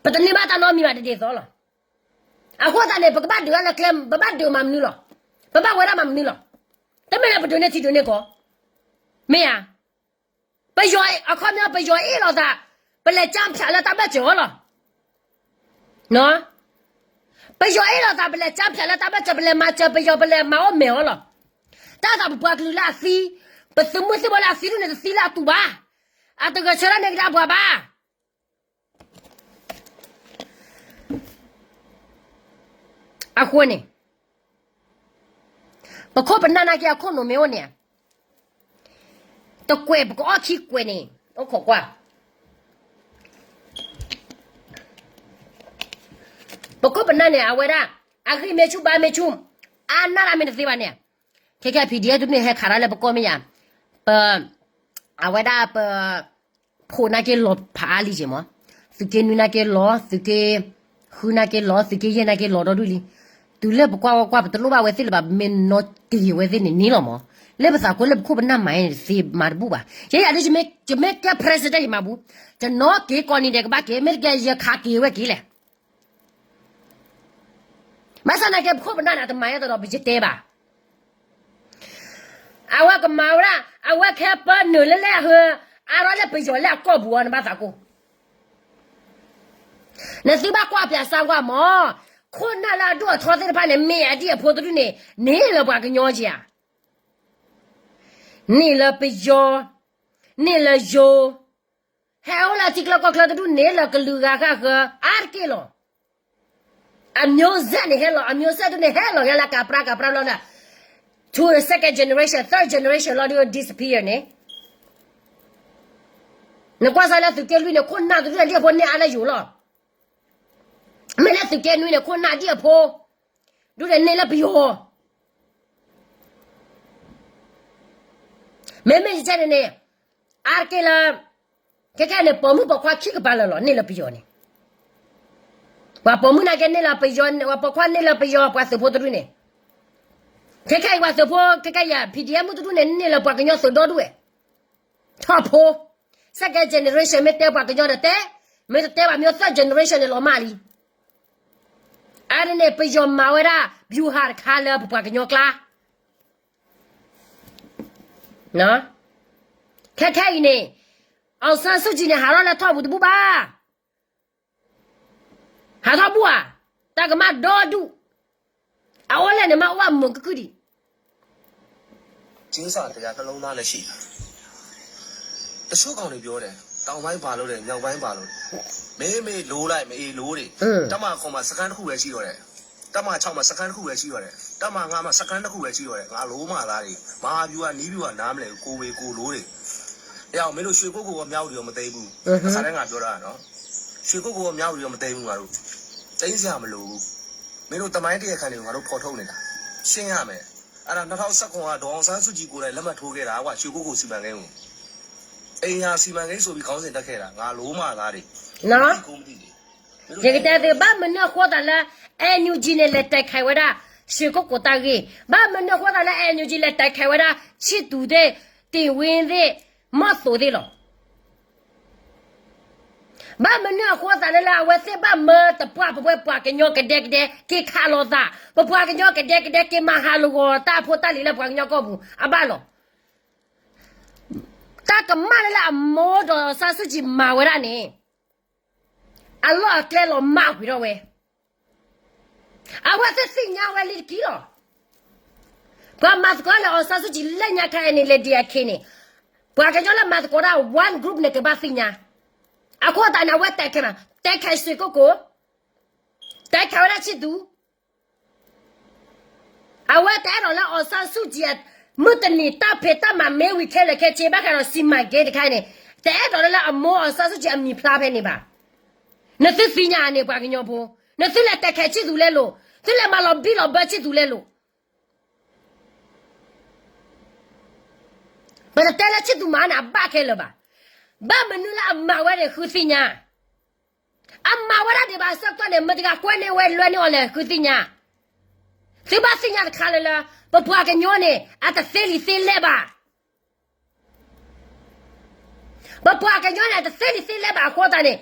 不等你把打糯米嘛的得走了，啊，或者呢不把丢了开，不把丢嘛你了，不把我那嘛你了，都没来不丢你提丢你个，没呀，不要啊，看你不要了的，不来讲漂亮打不着了，喏。不要了，咱不来讲漂亮，咱们这不来嘛，这不要不来嘛，我没有了。咱不把这拉飞，不是么是我拉飞的那是飞拉赌吧？啊，这个吃了那个家婆吧？啊，货呢？不可不拿那个可能没有呢，都贵不过去贵呢，我可贵。不可不难呢，为了啊，可以没出吧没出，啊，那哪没得谁玩呢？看看 PDF 都没还看到了不过没呀？不，啊，为了不破那个老怕理解吗？是给你那个老，是给后那个老，是给也那个老到这里，对了不挂不得路吧？为谁了吧？没拿给为谁呢？你了吗？来不啥过来不可不难买谁买的不吧？现在就没给 president 买不，就拿给搞你这个吧，给没给也卡给我给了。马上那个破不那都买得到不就对吧？啊，我个毛啦！啊，我看把牛了来喝，啊，让来不要来搞不完的把咋过？那谁把挂边上挂毛？困难了多，他在把那面的破的呢，你了把个鸟家，你了不要，你了要，还有了这个搞的都你了个路啊个二给了。啊，牛山你还了，啊，牛山都你还了，原来干不了了呢。to the second generation, third generation, lot will disappear ne. Ne kwa sa la tu ke lui ne kon na tu la dia po ne ala yu lo. Me la tu ke lui ne kon na dia po. Du de ne la bio. Me je ne. Ar ke la ke ne po mu po kwa ki ka ba lo ne la bio ne. Wa po mu na ke ne la bio wa po kwa ne la bio pa se po tu ne. Ke wa se po ke ya PDM tu ne la po ka nyo so do du e. Tha po. Second generation me te pa ka nyo te me te ba myo third generation lo ma li. Ara ne pe yo ma wa da view har kha la pa ka nyo kla. No? Ke ne. Aung San Suu Kyi ne ha ro la tho bu tu ba. Ha tho bu a. Ta ka ma do du. A o le ne ma wa mo ku di. ကျင်းစာတရားနှလုံးသားနဲ့ရှိတာတချို့ကောင်တွေပြောတယ်တောင်ပိုင်းပါလို့တယ်မြောက်ပိုင်းပါလို့မေးလိုးလိုက်မေးလိုးတွေတက်မခေါ်မှာစကန်တစ်ခုပဲရှိတော့တယ်တက်မ6မှာစကန်တစ်ခုပဲရှိတော့တယ်တက်မ9မှာစကန်တစ်ခုပဲရှိတော့တယ်ငါလိုးမသားတွေမဟာဗျူကနီးဗျူကနားမလဲကိုဝေကိုလိုးတွေအဲ့အောင်မင်းတို့ရွှေကုတ်ကိုမြောက်တွေရောမသိဘူးခါတိုင်းငါပြောတာနော်ရွှေကုတ်ကိုမြောက်တွေရောမသိဘူးငါတို့တင်းစရာမလိုဘူးမင်းတို့တမိုင်းတရခန့်တွေကိုငါတို့ဖော်ထုတ်နေတာရှင်းရမယ်အဲ့ဒါ2019ကဒေါအောင်ဆန်းစုကြည်ကိုယ်တိုင်လက်မှတ်ထိုးခဲ့တာကွာရွှေကုတ်ကိုစီမံကိန်းကိုအိမ်ယာစီမံကိန်းဆိုပြီးခေါင်းစဉ်တက်ခဲ့တာငါလိုးမသားတွေ နော်ဒီကတဲ့ဘာမနခေါ်တာလားအန်ယူဂျီနဲ့လက်တိုက်ခိုင်ဝတာရှေကုတ်ကိုတာကြီးဘာမနခေါ်တာလားအန်ယူဂျီလက်တိုက်ခိုင်ဝတာချစ်သူတဲ့တင်ဝင်းတဲ့မတ်ဆိုတဲ့လောဘာမနခေါ်တာလားဝက်ဘာမတပွားပွားကညောကတဲ့ကေခါလောတာပွားကညောကတဲ့ကေမဟာလောတာဖို့တာလီလက်ပွားကညောကောဘူးအဘလောတာကမလာမောဒဆာစုကြည်မာဝရနေအလောကဲလောမောက်ပြီးတော့ဝဲအဝတ်စင်ညာဝဲလီကီလောဘာမတ်ကောလောဆာစုကြည်လက်ညာခိုင်နေလေဒီယခင်းနေဘာကကြောလမတ်ကောရာ one group နဲ့ကဘာစင်ညာအခုတနာဝဲတက်ခဲမှာတက်ခဲဆွေကိုတက်ခဲရချစ်သူအဝတ်တဲတော့လာဆာစုကြည်မတနီတာဖေတာမမဲဝီခဲလေခဲချေဘခါတော့စီမဂေတခိုင်နေတဲတော့လာအမောဆာစုကြည်အမီဖလားပဲနေပါနသစညာနေပါကညောဖို့နသလက်တက်ခဲချစ်သူလဲလို့သလက်မလောဘီလောဘချစ်သူလဲလို့ဘယ်တဲလက်ချစ်သူမနာဘာခဲလပါဘာမနူလာအမဝဲခုစညာအမဝရတဲ့ဘာစက်တော့မတကကွဲနေဝဲလွဲနေလဲခုစညာစီဘာစညာခါလဲပပွားကညောနေအတသေးလီသေးလဲပါပပွားကညောနေအတသေးလီသေးလဲပါခေါ်တာနေ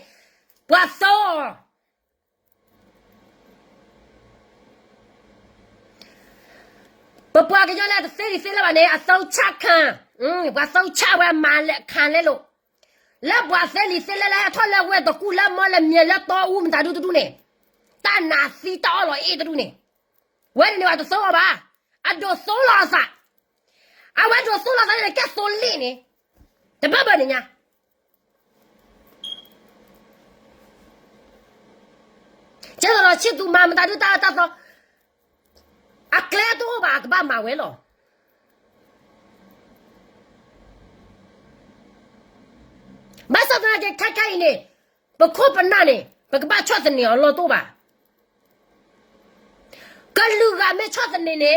ပွားစောပပွားကညောနေအတသေးလီသေးလဲပါနေအစောချခံပွားစောချဝဲမာလက်ခံလဲလို့လက်ပွားသေးလီသေးလဲထော်လဲဝဲတကူလက်မောလဲမြေလက်တော့ဦးမတာတူနေတာနာစီတော်လို့အေးတူနေဝဲနေပါတော့စောပါအဒိုဆိုလာစာအဝဲဒိုဆိုလာစာလည်းကဲဆိုလင်းနေတပတ်ပါနေညာကျတော့ချစ်သူမမတာတူတာတော့အကလဲတော့ပါကဘာမဝဲလို့မဆဒနာကခိုင်နေဘခုပနာနေဘကဘာချတ်နေလောတော့ပါကလူကမဲချတ်နေ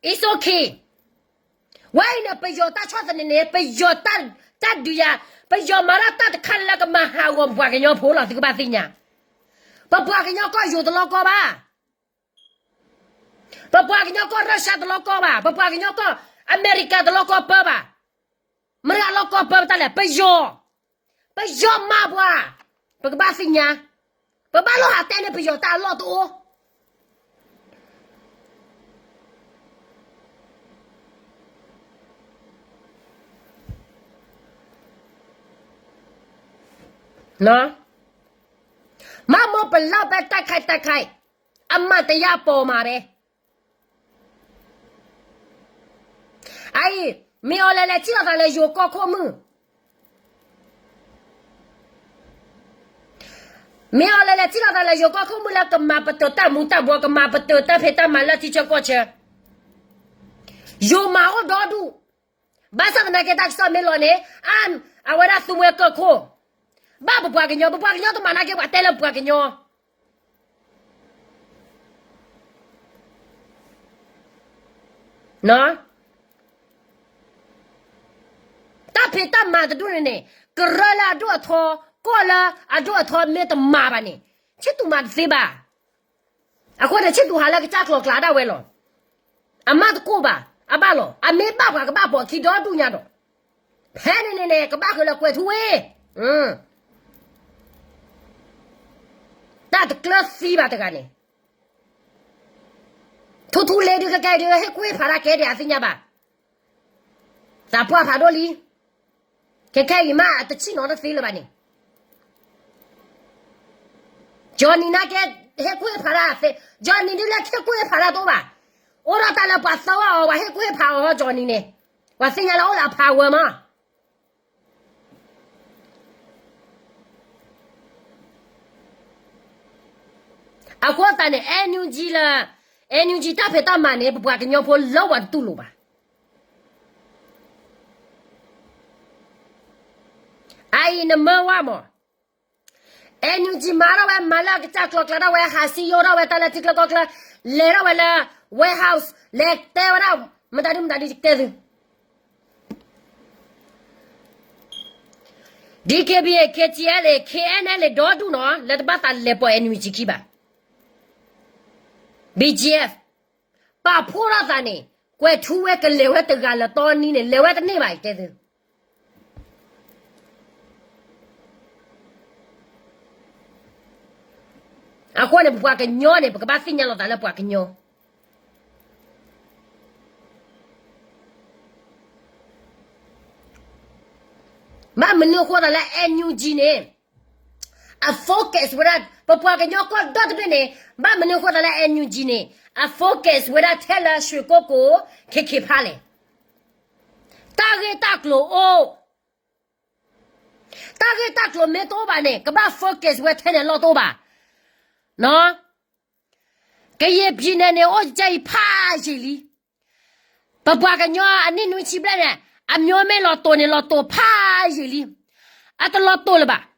It's okay. Why na pejota chwa ne pejota ta duya pejoma ra ta khan la ka ma ha wo bwa ka nyo pho la ti ka ba ti nya. Ba bwa ka nyo ko yo de lo ko ba. Ba bwa ka nyo ko Russia de lo ko ba. Ba bwa ka nyo ko America de lo ko pa ba. Mra lo ko pa ta le pejo. Pejo ma bwa. Ba ka ba ti nya. Ba ba lo ha te ne pejota lo to.နော်မမဘလောက်ပဲတက်ခိုက်အမတ်တရားပေါ်မှာပဲအိုင်မေော်လဲချီလာလဲယောကောခိုမှုမေော်လဲချီလာလဲယောကောခိုမှုလာကမပတတမူတဘောကမပတတဖေတမလာတိချကောချေ yo ma o do du basa na ke tak so melone am awara suwe ko ko ba bwa ke nyo to mana ke wa tele bwa ke nyo no ta pe ta ma de du ne grala do tho ko la a do tho me to ma ba ni chi tu ma se ba a ko de chi tu ha la ke cha klo kla da we lo a ma to ko ba a ba lo a me ba ka ba bo ki do du nya do phe ne ka ba ko la kwe thu we ta de class si ba de ka ni thu le de ka ka de he kwe pha ra ke de a si nya ba sa po pha do li ke ke ma ta chi no da si le ba ni Johnny na ke he kwe pha ra se Johnny ni la ke kwe pha ra do ba ora ta la pa sa wa he kwe pha o Johnny ne wa si nya la o la pha wa ma a ko ta ne NUG la NUG ta phe ta ma ne bwa ke nyo pho lo wa tu lo ba ai na ma wa mo NUG ma ra wa ma la ke ta klo kla ra wa ha si yo ra wa ta la ti klo kla le ra wa la warehouse le te wa ra ma ta di te du DKBA KTL KNL do du no le ba ta le po NUG ki ba BGF ပါဖိုးရတာနေကွယ်ထူးဝဲကလေဝဲတကလာတော်နီးနေလေဝဲတနေပါတဲ့သူအခုနေဘွားကညောနေကဘာစညလောတာလဲဘွားကညောမနုခေါ်တာလဲ NUG နေa focus without papa ke nyoko dot bene ba mene ko dala NUG ne a focus without tell us shukoko keke phale tage taklo o tage taklo me to ba ne ka ba focus we tene lo to ba no ke ye pine ne o jai pha jili papa ke nyo ani nu chi bla ne a myo me lo to pha jili at lo to le ba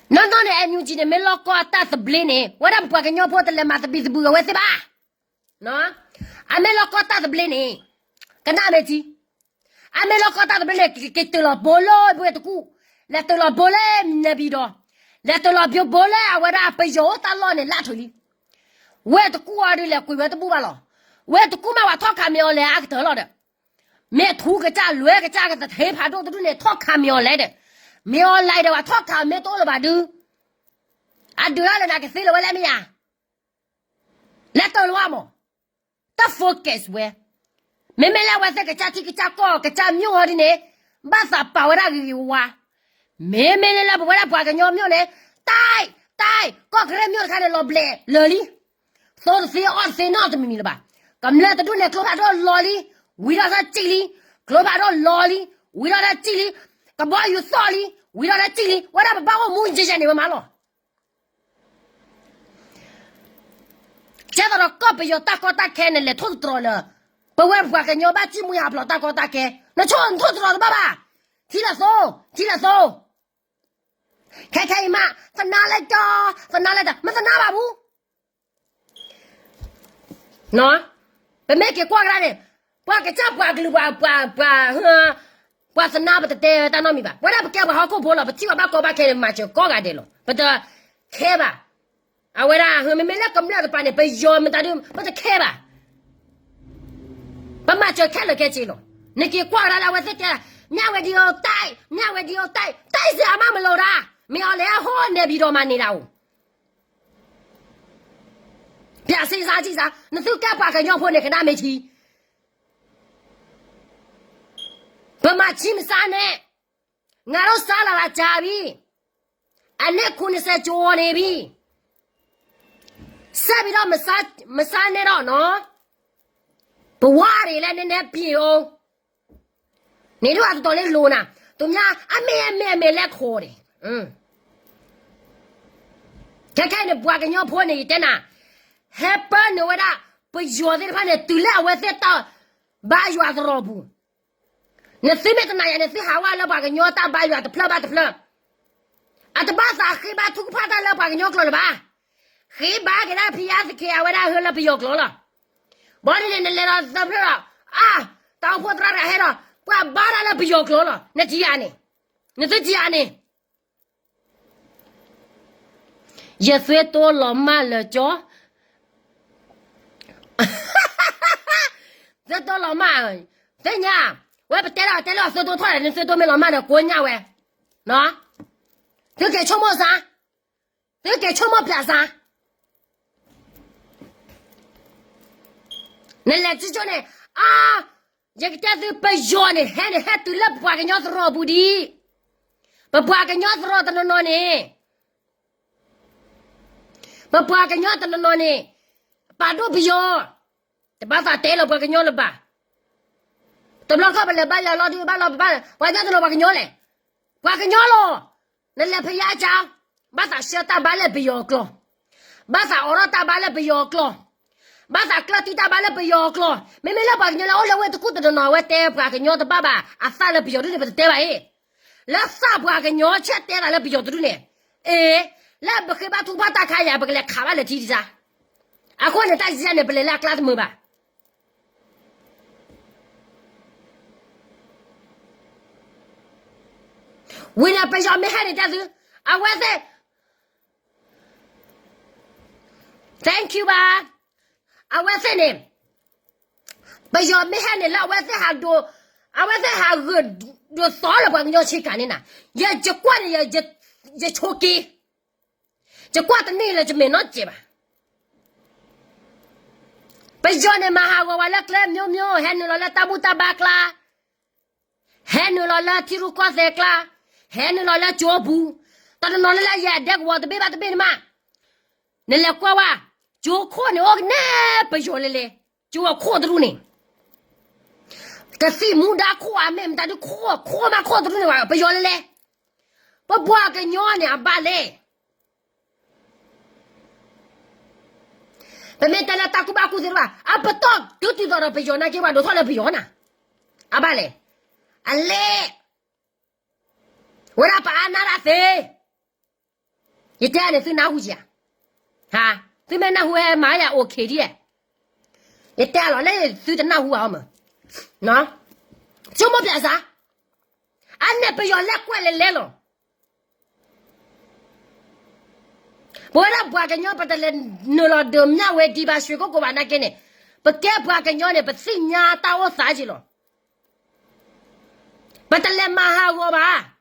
non non NUG ne me lo ko ta se blene wala pa ke nyo po te le ma te bi bu we se ba no a me lo ko ta se blene kana me ti a me lo ko ta se blene ke te lo bolo bu te ku le te lo bole ne bi do le te lo bio bole a wala pe yo ta lo ne la thuli we te ku a ri le ku we te bu ba lo we te ku ma wa tho ka myo le a ke te lo de me thu ke ja lwe ke ja ke te the pha do tu ne tho ka myo le de me all like wa talk ka me to lo ba du adura la na ke se lo wala me ya la to lo amo ta focus we me la wa se ke cha ti ke cha ko ke cha myo ho di ne ba sa pa wa ra gi wa me la ba wa pa ke nyo myo ne tai ko kre myo ka le lo ble lo li so se on se not mi la ba kam la ta du ne ko ba do lo li wi ra sa chi li ko ba do lo li wi ra chi li ka boy you sorry we don't chili what up ba ko mu je je ne ma lo chadoro ko pe yo ta ko ta ke ne le thu tro le ba we ba ke nyo ba chi mu ya plo ta ko ta ke na chon thu tro ba ba ti la so kai ma sa na le da ma sa na ba bu no be me ke kwa gra ne kwa ke cha kwa glu ba wa sana ba te ta no mi ba wa ba ke ba ha ko bo lo ba ti ba ko ba ke ma che ko ga de lo ba ta ke ba a we ra hu me la kam la pa ne ba yo ma ta de ba ta ke ba ma che ke le ke chi lo ne ke kwa ra la wa se ke nya we di o tai se ama ma lo ra me o le ho ne bi do ma ni la o pya se sa ji sa ne su ka pa ka nyo pho ne ka na me chi ba ma chi ma sa ne nga ro sa la la ja bi a ne ku ne se jo ne bi sa bi do ma sa ne do no ba wa ri le ne pi o ne do a to le lo na to nya a me le kho de kai ne bwa ka nyo pho ne te na happen ne wa da ba yo de pa ne tu la wa se ta 巴月的老布，那谁没得那样的谁还完了把个鸟打巴月的扑吧的扑，啊的巴啥黑巴土怕他了把个鸟了吧，黑巴给他皮牙子开完他喝了不要了，把你那来了怎么了啊？当破他来了，把他了不要了，那几样呢？那这几样呢？一岁多了嘛了叫。这多老妈，这娘，我也不带了十多套人，十多没老妈的过年喂，喏，这给秋毛啥？这给秋毛片啥？那来这叫呢啊，一个家子不要呢，还对了，不把个娘子绕不的，不把个娘子绕的那呢，不把个娘子那呢，把都不要。把啥带了把个鸟了吧？怎么看不来？把老弟把我家都把个鸟来，把个鸟了，那来陪牙家，把啥小打把来不要了，把啥二打把来不要了，把啥哥弟打把来不要了，妹妹来把个鸟来，我来我都顾得着呢，我带把个鸟的爸爸啊杀了不要的不是带吧？哎，来杀把个鸟吃带了不要的呢，哎，来不黑把土把打开呀，不给来卡完了提的啥？啊，可能大几天的不来拉拉的么吧？为了不要没害的但是啊，我在 ，thank you 吧，啊，我在呢，不要没害的了，我在还多，啊，我在还多少了把人家去干的呢，也就管的也抽给，就管的累了就没能接吧，不要呢嘛哈我完了来喵喵，还能了打不打巴啦，还能了提入光色啦。还能拿来脚步，但是拿来也得我的背巴的背的嘛，那来过哇，就靠你我那不要了嘞，就我靠得住呢，这谁木大靠啊，妹妹他就靠嘛靠得住呢哇，不要了嘞，不个娘呢把嘞，妹妹咱俩打鼓把鼓子了吧，啊不到就对到了不要那给我都他了不要呢，啊把嘞，啊嘞。我那把拿来谁？一点的谁拿回去啊？哈，谁没拿回来买呀？我开的，一点了那谁的拿回来嘛？那怎么变啥？俺那不要来过了。我那不个娘把他来弄了都没为地把水果给我那给呢，不给不个娘呢不谁娘打我啥去了？把他来骂下我吧。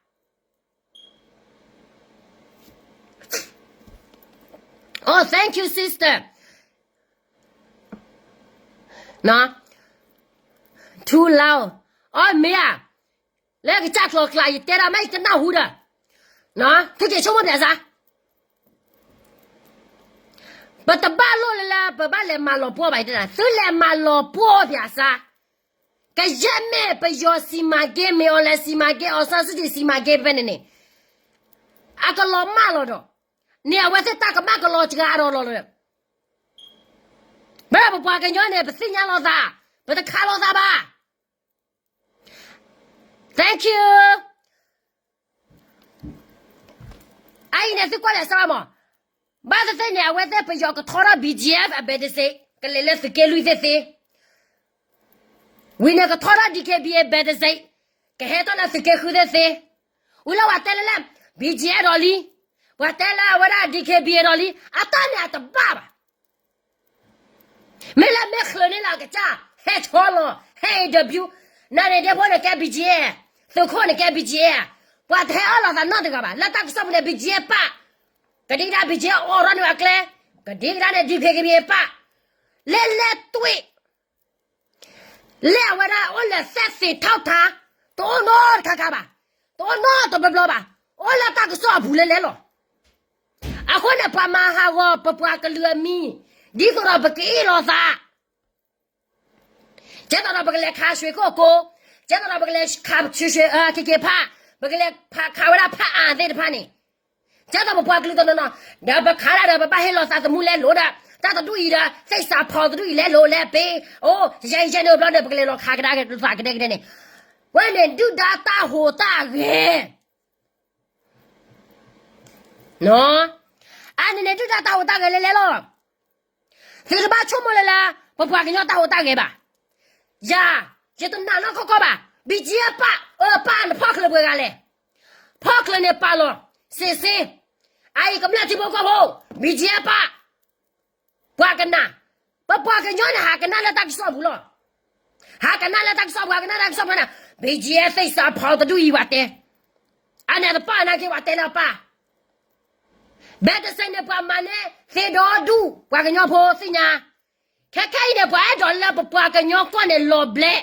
Oh, thank you, sister. 那 too loud. 哦，没啊，那个家伙可以带他买个哪壶的？那他给什么点啥？把他把老了啦，不把来骂老婆白的啦，都来骂老婆点啥？个人们不要西马给没有来西马给，二三十斤西马给分的呢？啊个老骂了的。你我在打个马个老几个阿罗了，不把个娘的不是娘老啥，不得看老啥吧 ？Thank you。阿姨那是过来啥嘛？把这些年我在不要个套了 BGF 啊，别的谁，个来来是给绿的谁，为那个套了 DKB 别的谁，个海到那是给后的谁，为了我带来了 BGF 道理。我带了我那 DKB 道理，啊，当年的爸爸，没来没喝你那个家，还错了，还得比，那人家帮你改笔记，都靠你改笔记，我太二了，他弄这个吧，那大个上不来笔记吧，个地方笔记我让你玩个嘞，个地方的 DKB 吧，来对，来我来三岁淘他，多闹看看吧，多闹都不了吧，我来大个上铺来了。啊，或者把马哈我不把个乐米，你说了不给了啥？见到了不给来看水果果，见到了不给来看去水看爬，不给来爬看我那爬啊在的爬呢。见到不把个里头呢，要不看了的不把黑了啥子木来落的， တာတူဤတာစိတ်စာဖော်တူဤလဲလိုလဲပေးအိုးရိုင်းရိုင်းတော့ဘလို့ပကလေးတော့ခါကဒါကဖာကတဲ့နေဝဲနေဒူဒါတာဟိုတာကေနော်အနေနဲ့ဒူဒါတာဟိုတာကေလဲလို့ဒီကဘာချုံမလဲလားဘပွားကညတာဟိုတာကေပါယာကျေတနာနော်ခေါ်ပါဘီဂျီပါပါနဖောက်ကလေးဘွေကလေဖောက်ကလေးနဲ့ပါလို့စေအိုင်ကမလာတိဘောကဘောဘီဂျီပါဘွားကနာဘွားကညနာဟာကနာလက်တက်ဆော့ဘူးလို့ဟာကနာလက်တက်ဆော့ဘွားကနာလက်ဆော့မနာဘီဂျီစိတ်စာဖောက်တူဤဝတ်တဲ့အနေနဲ့ပါနာကေဝတ်တဲ့လားပါဘယ်တဆိုင်နဲ့ပါမနဲ့သေတော်ဒူဘွားကညဖို့စညာခက်ခိုင်းတဲ့ဘွားတော်လာဘွားကညကွနဲ့လော်ဘလက်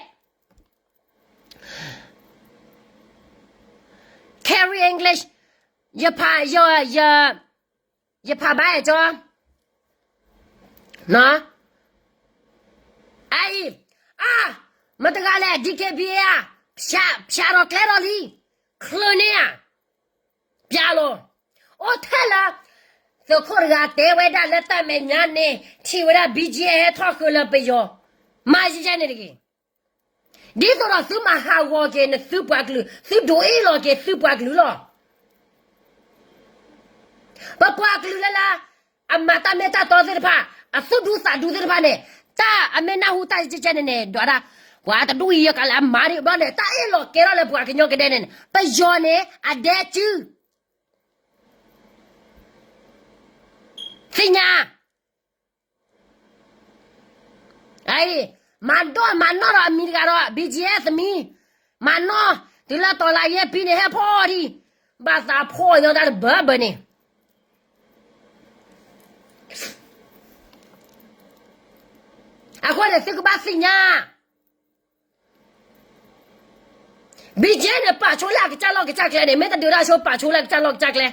Carry English อย่าพาอย่าพาบ้าจ้ะนะไอ้มาตะกาแลดีเคบีอ่ะพชารอแคลรอลีคลเนียပြလို့โอ้แท้ละสะขอรกาเตเวดาละตะเมญาเนทีวดาบีจีเฮทอคลเปยอมาจิจาเนดิဒီတော့သူမဟာဝေါ်ကေနသူပွားကလူသူဒိုအေလောကေသူပွားကလူလောပပွားကလူလာအမတာမေတာတော်တဲ့ဖာအသုဒုစာဒုတဲ့ဖာနဲ့တာအမေနာဟူတာချချနေဒေါ်ရာဘွာတဒူရကလာမာရီဘာလေတာအေလောကေရလေပွားကညောကတဲ့နေပယောနေအဒဲချူစညာအိုင်มันนอมีการอ BGS มีมันนอดิละตอลาเยปีนี่ให้พ่อดิบาษาพ่อยังได้เบนี่อะควเนี่ยสิกบาสิญา BGS เนี่ยปะโชลากจะลอกจะแกเนี่ยไม่ตะเดือโชปะโชลากจะลอกจะแกล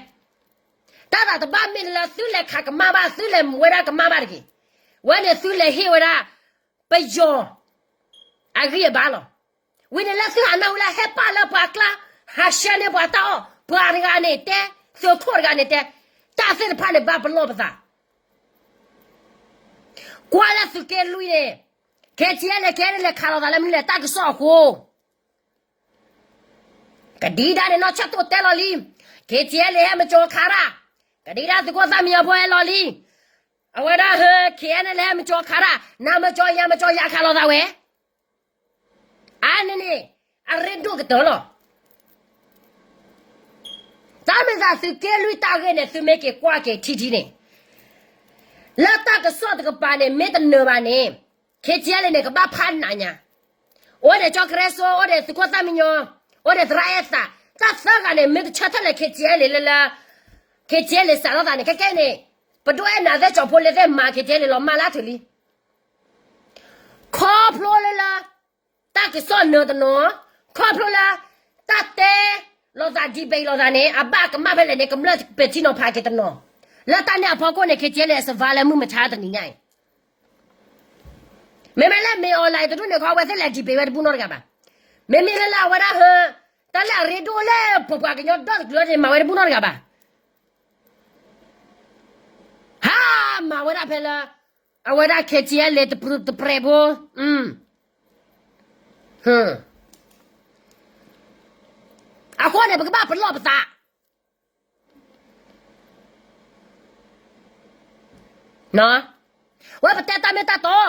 ตาตะบ้ามิละซื้อเลขะกะมาบ้าซื้อเลเวดากะมาบ้าดิวันเนี่ยซื้อเลเฮเวดาไปยออาเรียบาลวินละสิหานาละเฮปาละปากลาหาชาเนบาตาปาริกาเนเตโซโครกาเนเตตาเซนพาเนบาบลอบซากว่าละสุเกลุยเนเคเจียเลเคเลคาราดาเลมิเลตากซอโคกะดีดาเนนอชะโตเตลอลีเคเจียเลมโจคารากะดีดาสโกซามียบอยลอลีအဝရဟခေနလဲမကြောခါရနာမကြောရမကြောရခါလို့သာဝဲအာနနေအရဒုကတော်လို့သာမသာစကဲလူတာခဲနဲ့စမဲကေကွာကေထီထီနေလာတာကစောတကပါနေမေတ္တနဘာနေခေချဲလေနေကဘာဖန်နာညာအိုတဲ့ကြောကရဲဆိုအိုတဲ့စကောသမညောအိုတဲ့ဒရာယက်တာသတ်စကနေမေတ္တချက်ထလေခေချဲလေလာခေချဲလေစားတော့တာနေကဲကဲနေပတွဲနာတဲ့ကြောင့်ဖိုလေတဲ့မာကတဲ့လောမလာထလီခေါ်ဖလိုလာတကစောနော်တနော်ခေါ်ဖလိုလာတတဲ့လောသာဒီဘေလောသာနေအဘကမဖဲလေနေကမလပချီနောဖာကတဲ့နော်လာတနေအဖော်ကိုနေခကျဲလေစဗာလမှုမချားတဲ့ညိုင်မေမလဲမေအွန်လိုင်းတို့နေခေါ်ဝဲတဲ့လက်ဒီဘေဝဲဘူးနော်ကပါမေမေလာဝရဟတလာရီဒိုလေပပကညတော့ကလောနေမဝဲဘူးနော်ကပါဟာမဝရဖဲလာအဝရခေချီလေတပရေဘောအခုနေဘကဘာပလောပတာနော်ဝါပတတာမတတော့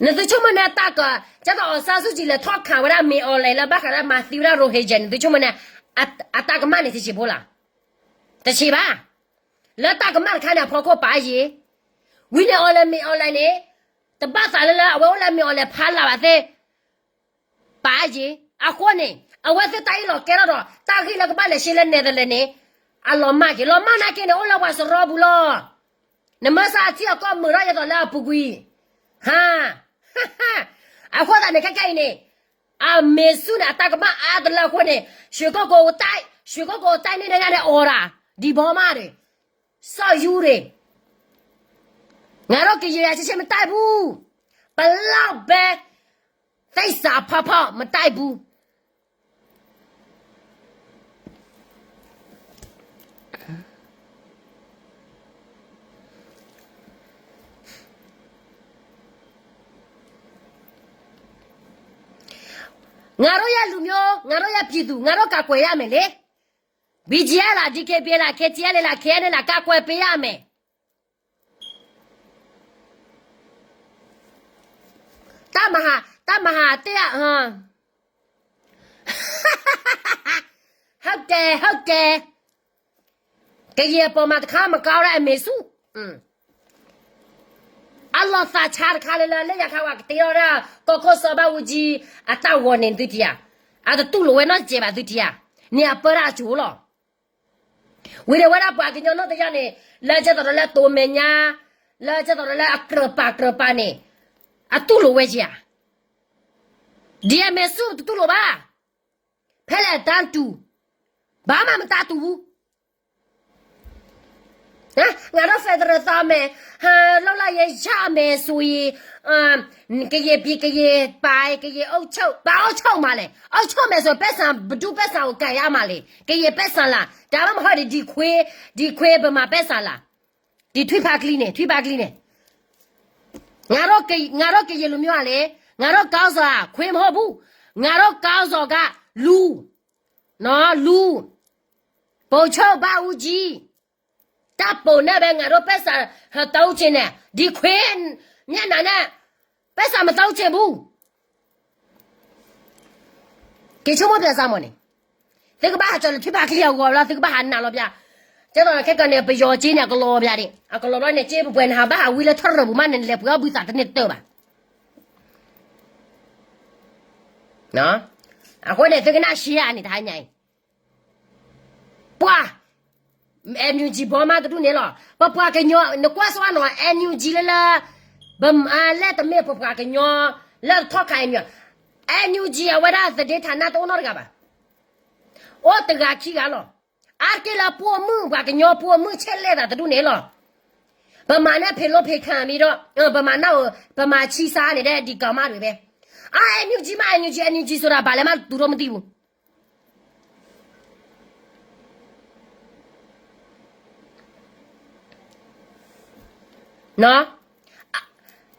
နသချုမနာတာကကျတော့ဆာစုကြည့်လေထောက်ခံဝရမေအွန်လိုင်းလာဘခရမသီရရိုဟေဂျန်ဒချုမနာအတာကမနေစီဘောလားတချီပါလက်တကမခါနာဖော်ကိုပါရီဝိနေအွန်လိုင်းမေအွန်လိုင်းနေတပတ်စားလာအဝေါ်လာမေအွန်လိုင်းဖားလာပါသေးပါရီအခုနေအဝဲစတိုင်းလောကဲတော့တာခိလကပါလေရှင်းလဲနေတယ်လေနေအလောမကေလောမနာကေနေအလောဝါစရောဘူးလောနမစာချီအကောမရရတော့လာပူကွီဟာအခုဒါနေကဲနေအမေဆုနာတကမအားတလာခွနေရွှေကောကိုတိုင်းနေတဲ့အော်ရာဒီဘောမတွေစော်ယူတွေငါတို့ကြရချင်းမတိုက်ဘူးဘလောက်ပဲသိစာဖဖမတိုက်ဘူး ngà rồi ya lùm yo ngà rồi ya pi du ngà rồi cả quay ya mẹ lệ bị chia là đi cái bia là cái chia này là cái này là cả quay bia ya mẹ ta mà hà tê à ha hấp kè cái gì bỏ mà khá mà cao ra mẹ su Allah sa char khale la le ya khawa te ora ko ko so ba uji ata wonen tu tia ada tu lo we no je ba tu tia ni a para chu lo we de wara pa kinyo no te ya ne la je to la to me nya la je to la akra pa ne a tu lo we ja dia me su tu lo ba phele dan tu ba ma ta tu ngà đó phải rồi sao mẹ lâu là vậy cha mẹ suy cái gì bị cái gì bài cái gì âu châu mà này âu châu mẹ rồi bé sang du bé sang cái gì mà này cái gì bé sang là đã mà hỏi đi khuê bờ mà bé sang là đi thuê bạc li này ngà đó cái gì luôn nhau này ngà đó cao giờ khuê mà bu ngà đó cao giờ cả lu nó lu bầu châu ba u gì ta bộ nè bé ngà rồi bé sa tàu trên nè đi khuyên nhá nè bé sa mà tàu trên bu cái chỗ mà bé sa mà nè thế cái bà cho là thuê bà kia gọi là thế cái bà hành nào lo bia chứ đó cái này bây giờ chỉ nè cái lo bia đi cái lo này chỉ bên hà bà huy là thở rồi bụng mình lẹp cái bụi sạt này tơ bà nó cái này thế cái nào xí à này thay nhảy qua NUG bỏ mà tụi này lo, bỏ cái nhỏ, nó quá xóa nó NUG là bấm lấy tấm mẹ bỏ cái nhỏ, lấy thoát cái nhỏ, NUG ở đây là để thằng nào tụi nó cái bà, ô từ cái kia cái lo, cái là bỏ mưa cái nhỏ bỏ mưa chết lên đó tụi này lo, bấm mà này phải lo phải看咪đó, bấm mà nào bấm mà chi sa này đấy đi搞嘛对不？NUG mà NUG说了，把来嘛读到么地步？နော်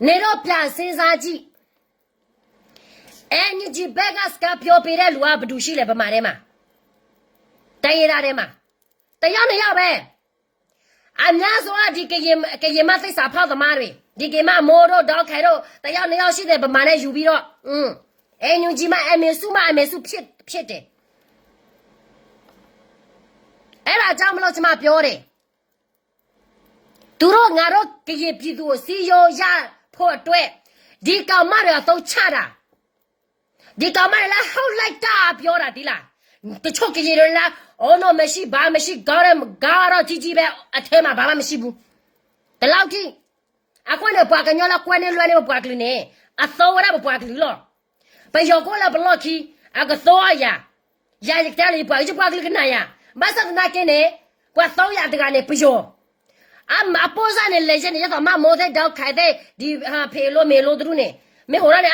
နေတော့ပြန်စဉ်းစားကြည့်NUG ဘက်ကစကပြောပေးတဲ့လူကဘယ်သူရှိလဲဗမာထဲမှာတိုင်းရတဲ့မှာတယောက်နှစ်ယောက်ပဲအများဆုံးကဒီကရင်မသိစာဖောက်သမားတွေဒီကရင်မမိုးတို့ဒေါက်ခိုင်တို့တယောက်နှစ်ယောက်ရှိတယ်ဗမာနဲ့ယူပြီးတော့NUG မှာအမေစုဖြစ်တယ်အဲ့ဒါကြောင့်မလို့ကျွန်မပြောတယ်သူတို့ငါတို့ကရေပြည်သူကိုစီရောရဖို့အတွက်ဒီကောင်မတွေတော့ချတာဒီကောင်မတွေလားဟောက်လိုက်တာပြောတာဒီလားတချို့ကရေတွေလားအော်နော်မရှိဘာမရှိကားတော့ကြီးပဲအထဲမှာဘာမှမရှိဘူးတလောက်ကြီးအခုနဲ့ပွားကညောလာကွနဲ့လွယ်နေပွားကလေးနဲ့အသောရပွားကလေးလောဘယ်ရောကိုလာဘလော့ခီအကသောရတဲ့လေးပွားကြီးပွားကလေးကနာရမဆတ်နာကင်းနေကွာသောရတကနေပျော်အပေါ်စားနေလေချင်းရတော့မမိုးတဲ့တောက်ခိုင်တဲ့ဒီဖေလို့မေလို့တို့နေမေဟိုရနေ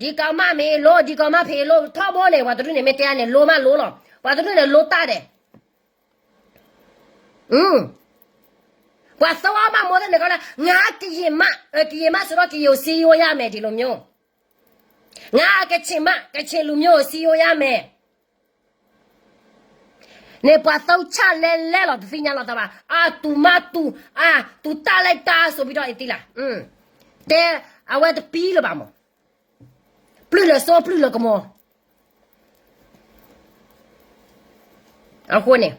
ဒီကောင်မမေလို့ဒီကောင်မဖေလို့ထောက်ပေါ်နေဝါတို့နေမေတရားနေလိုမလို့လို့ဝါတို့နေလိုတာတယ်ကွာသောမမိုးတဲ့ကလည်းငါကရင်မဆိုတော့ကီယိုစီယိုရမယ်ဒီလိုမျိုးငါကချင်လူမျိုးစီယိုရမယ်နေပါတော့ချလဲလို့သိညာလို့တပါတူတာလိုက်တာဆိုပြီးတော့အတီးလားတဲ့အဝတ်ပီးလို့ပါမplus le son plus le commentအခုနေ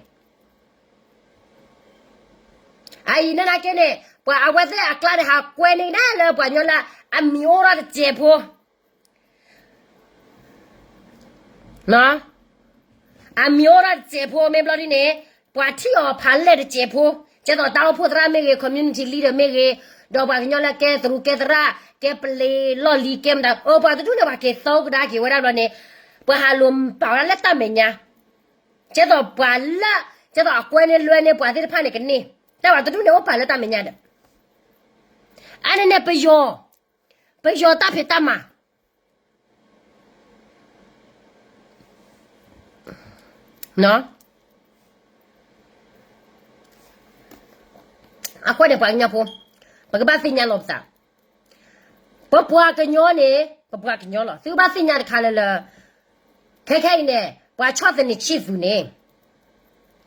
အိနနာကနေပွာအဝတ်တဲ့အကလာတဲ့ဟာကွယ်နေတယ်လို့ပွာညလာအမျိုးရတဲ့ကျေဖို့နော်အမျိုးရကျေဖို့မေဘလို့ဒီနေပွာတီော်ဖာလက်တဲ့ကျေဖို့ကျတော့တောက်ဖို့တရမေက community leader မေကတော့ပွာညလာကဲသူကဲတရာကဲပလေလော်လီကဲမဒါအော်ပွာတူနေပါကဲသောကဒါကဝရတော့နေပွာဟာလုံးပါလက်တမညာကျတော့ပွာလက်ကျတော့အကွဲနေလွယ်နေပွာတဲ့ဖာနေကနေแต่ว่าตัวเนี่ยว่าผ่านแล้วตามอย่างเงี้ยอันนี้เนี่ยไปโยตาเพตามาเนาะaku ada banyak pun bagi basinya lobsa papua kenyo ne papua kenyo lo tu basinya de kala le 开呢，把车子呢气死呢。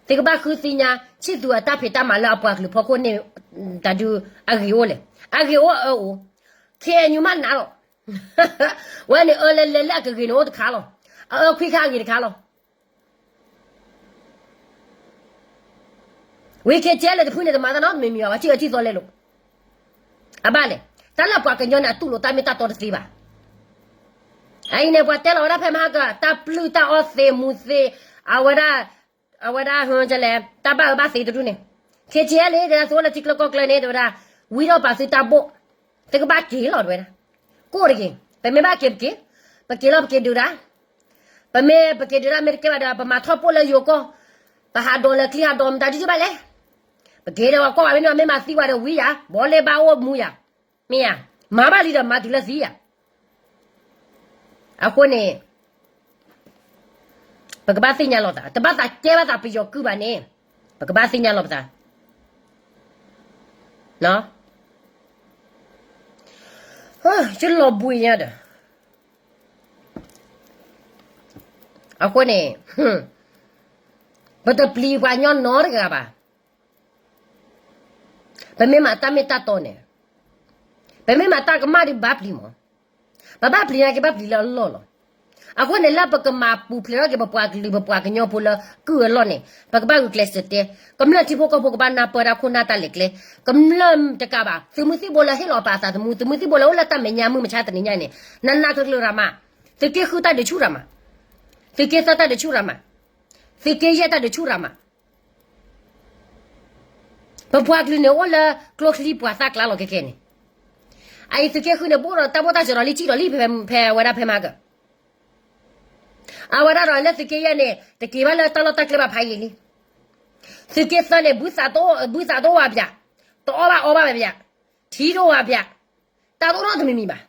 这个把口子呢，气死啊，打皮打麻了，把个跑过呢，他就给我了，给我看你妈拿了，我呢来个给我都看了，快看给你看了。我看见了的朋友的马上脑子没苗啊，就要记着来了。啊罢了，咱俩把个鸟呢，肚里打没打到的谁吧？哎，呢，我带了我那拍马个，打不溜打二三木三，我哼着嘞，打把谁得住呢？看见了的，说了这个搞个呢，对不对？为了把谁打爆，这个把给了对不对？过了给，把没把给不给？把给了不给对不对？把没不给对了，没给吧的，把马套破了有个，把哈多了，给哈多，打就把来。不给的话，过完没马死我的胃呀，我来把我母呀，没呀，妈妈里的马丢了谁呀？啊，我呢，不个把谁家老大，这把啥，这把啥比较够吧呢？不个把谁家老大，喏，就老不一样的。啊，我呢，不得不理话，你要闹这个吧？本没嘛打没打到呢，本没嘛打个马的把不理嘛，把不理那个把不理了老了，啊我呢那不个马不不了个不挂个鸟不了够了呢，不个把个 class 的，咁了只不过把那不然困难打力嘞，咁了这个吧，什么事不了黑老巴啥的，什么事不了我了打没伢没差的人家呢，那个了嘛，这给后打的出了嘛，这给啥打的出了嘛，这给也打的出了嘛。不破个呢，我了，搞个里破啥个了个个呢？哎，这个后呢，不了，打不打着了，你记了，你拍我那拍嘛个？啊，我那了，那这个呀呢，这个完了，打了打个吧拍一呢。这个啥呢？不啥多啊别，多吧别，提着啊别，打多少都没明白。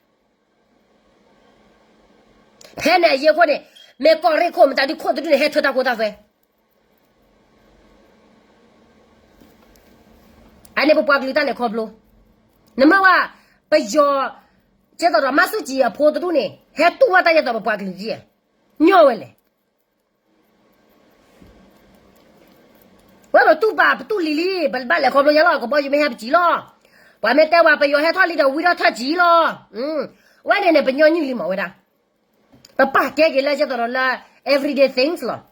拍呢，一个呢，没搞人看，我们打的看的人还偷打过打噻。哎，你不把个打来看不咯？那么哇，不要接到了马手机啊，破的多呢，还多啊，大家都不把个机，鸟回来。我说多吧，不多理，不把来看不了了，个包就没还不急了，外面带娃不要还他里头为了他急了，外面呢不鸟你里嘛为的，把给了接到了 everyday things 了。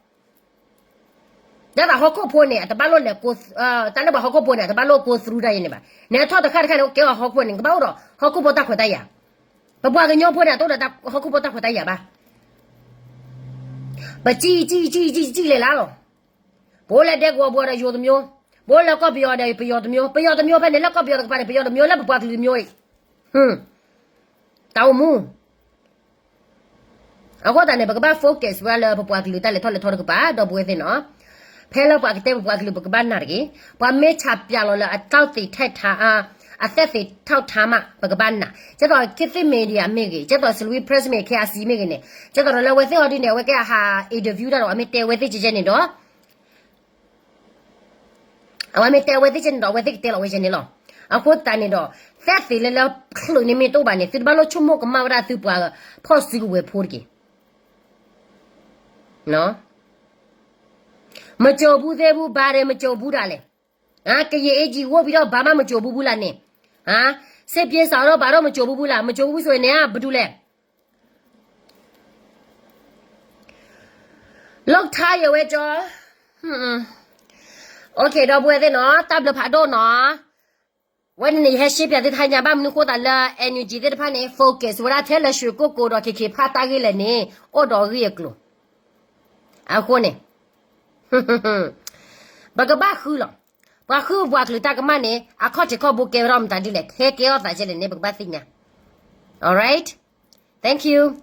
那好可破呢，他把老来过咱那把好可破呢，他把老过through的呢吧？那他都看给我好破呢，把我了好可破打快打呀，不把个鸟破呢，都是打好可破打快打呀吧？不记来拿了，不来这个不来要的苗，不来个不要的不要的苗，不要的苗把你那个不要的把你不要的苗那不把个苗哎，打我木。啊，我当然不个把 focus 完了不把个打来拖个把都不会的呢。拍了把个带不把个不个把那个，把没差别了了，到底太差啊，这是套差嘛，不个把那，这到这是没的没个，这到是 we press 没开始没个呢，这到了我最好的呢，我给哈 interview 的我没带我自己呢的，我没带我自己呢，我自己带了我自己了，啊，我当呢的，这是了可能你没多吧呢，是把了出门个嘛我那是不个跑死个会跑的，喏。没脚步在不把人没脚步的嘞，这一句我比较爸妈没脚步了呢，谁别少了把他们脚步了，没脚步说呢不对嘞。老太有位着，OK 的不会的呢，打不了怕多呢。我呢还是别的他家把我们过到了，energy 的怕呢 focus，我那天了学过的，去怕打给了呢，我到个个，我呢。把个把好了，把好把个打个嘛呢？靠这靠不给我们打的嘞，还给我打起来呢，不把事呢。All right, thank you.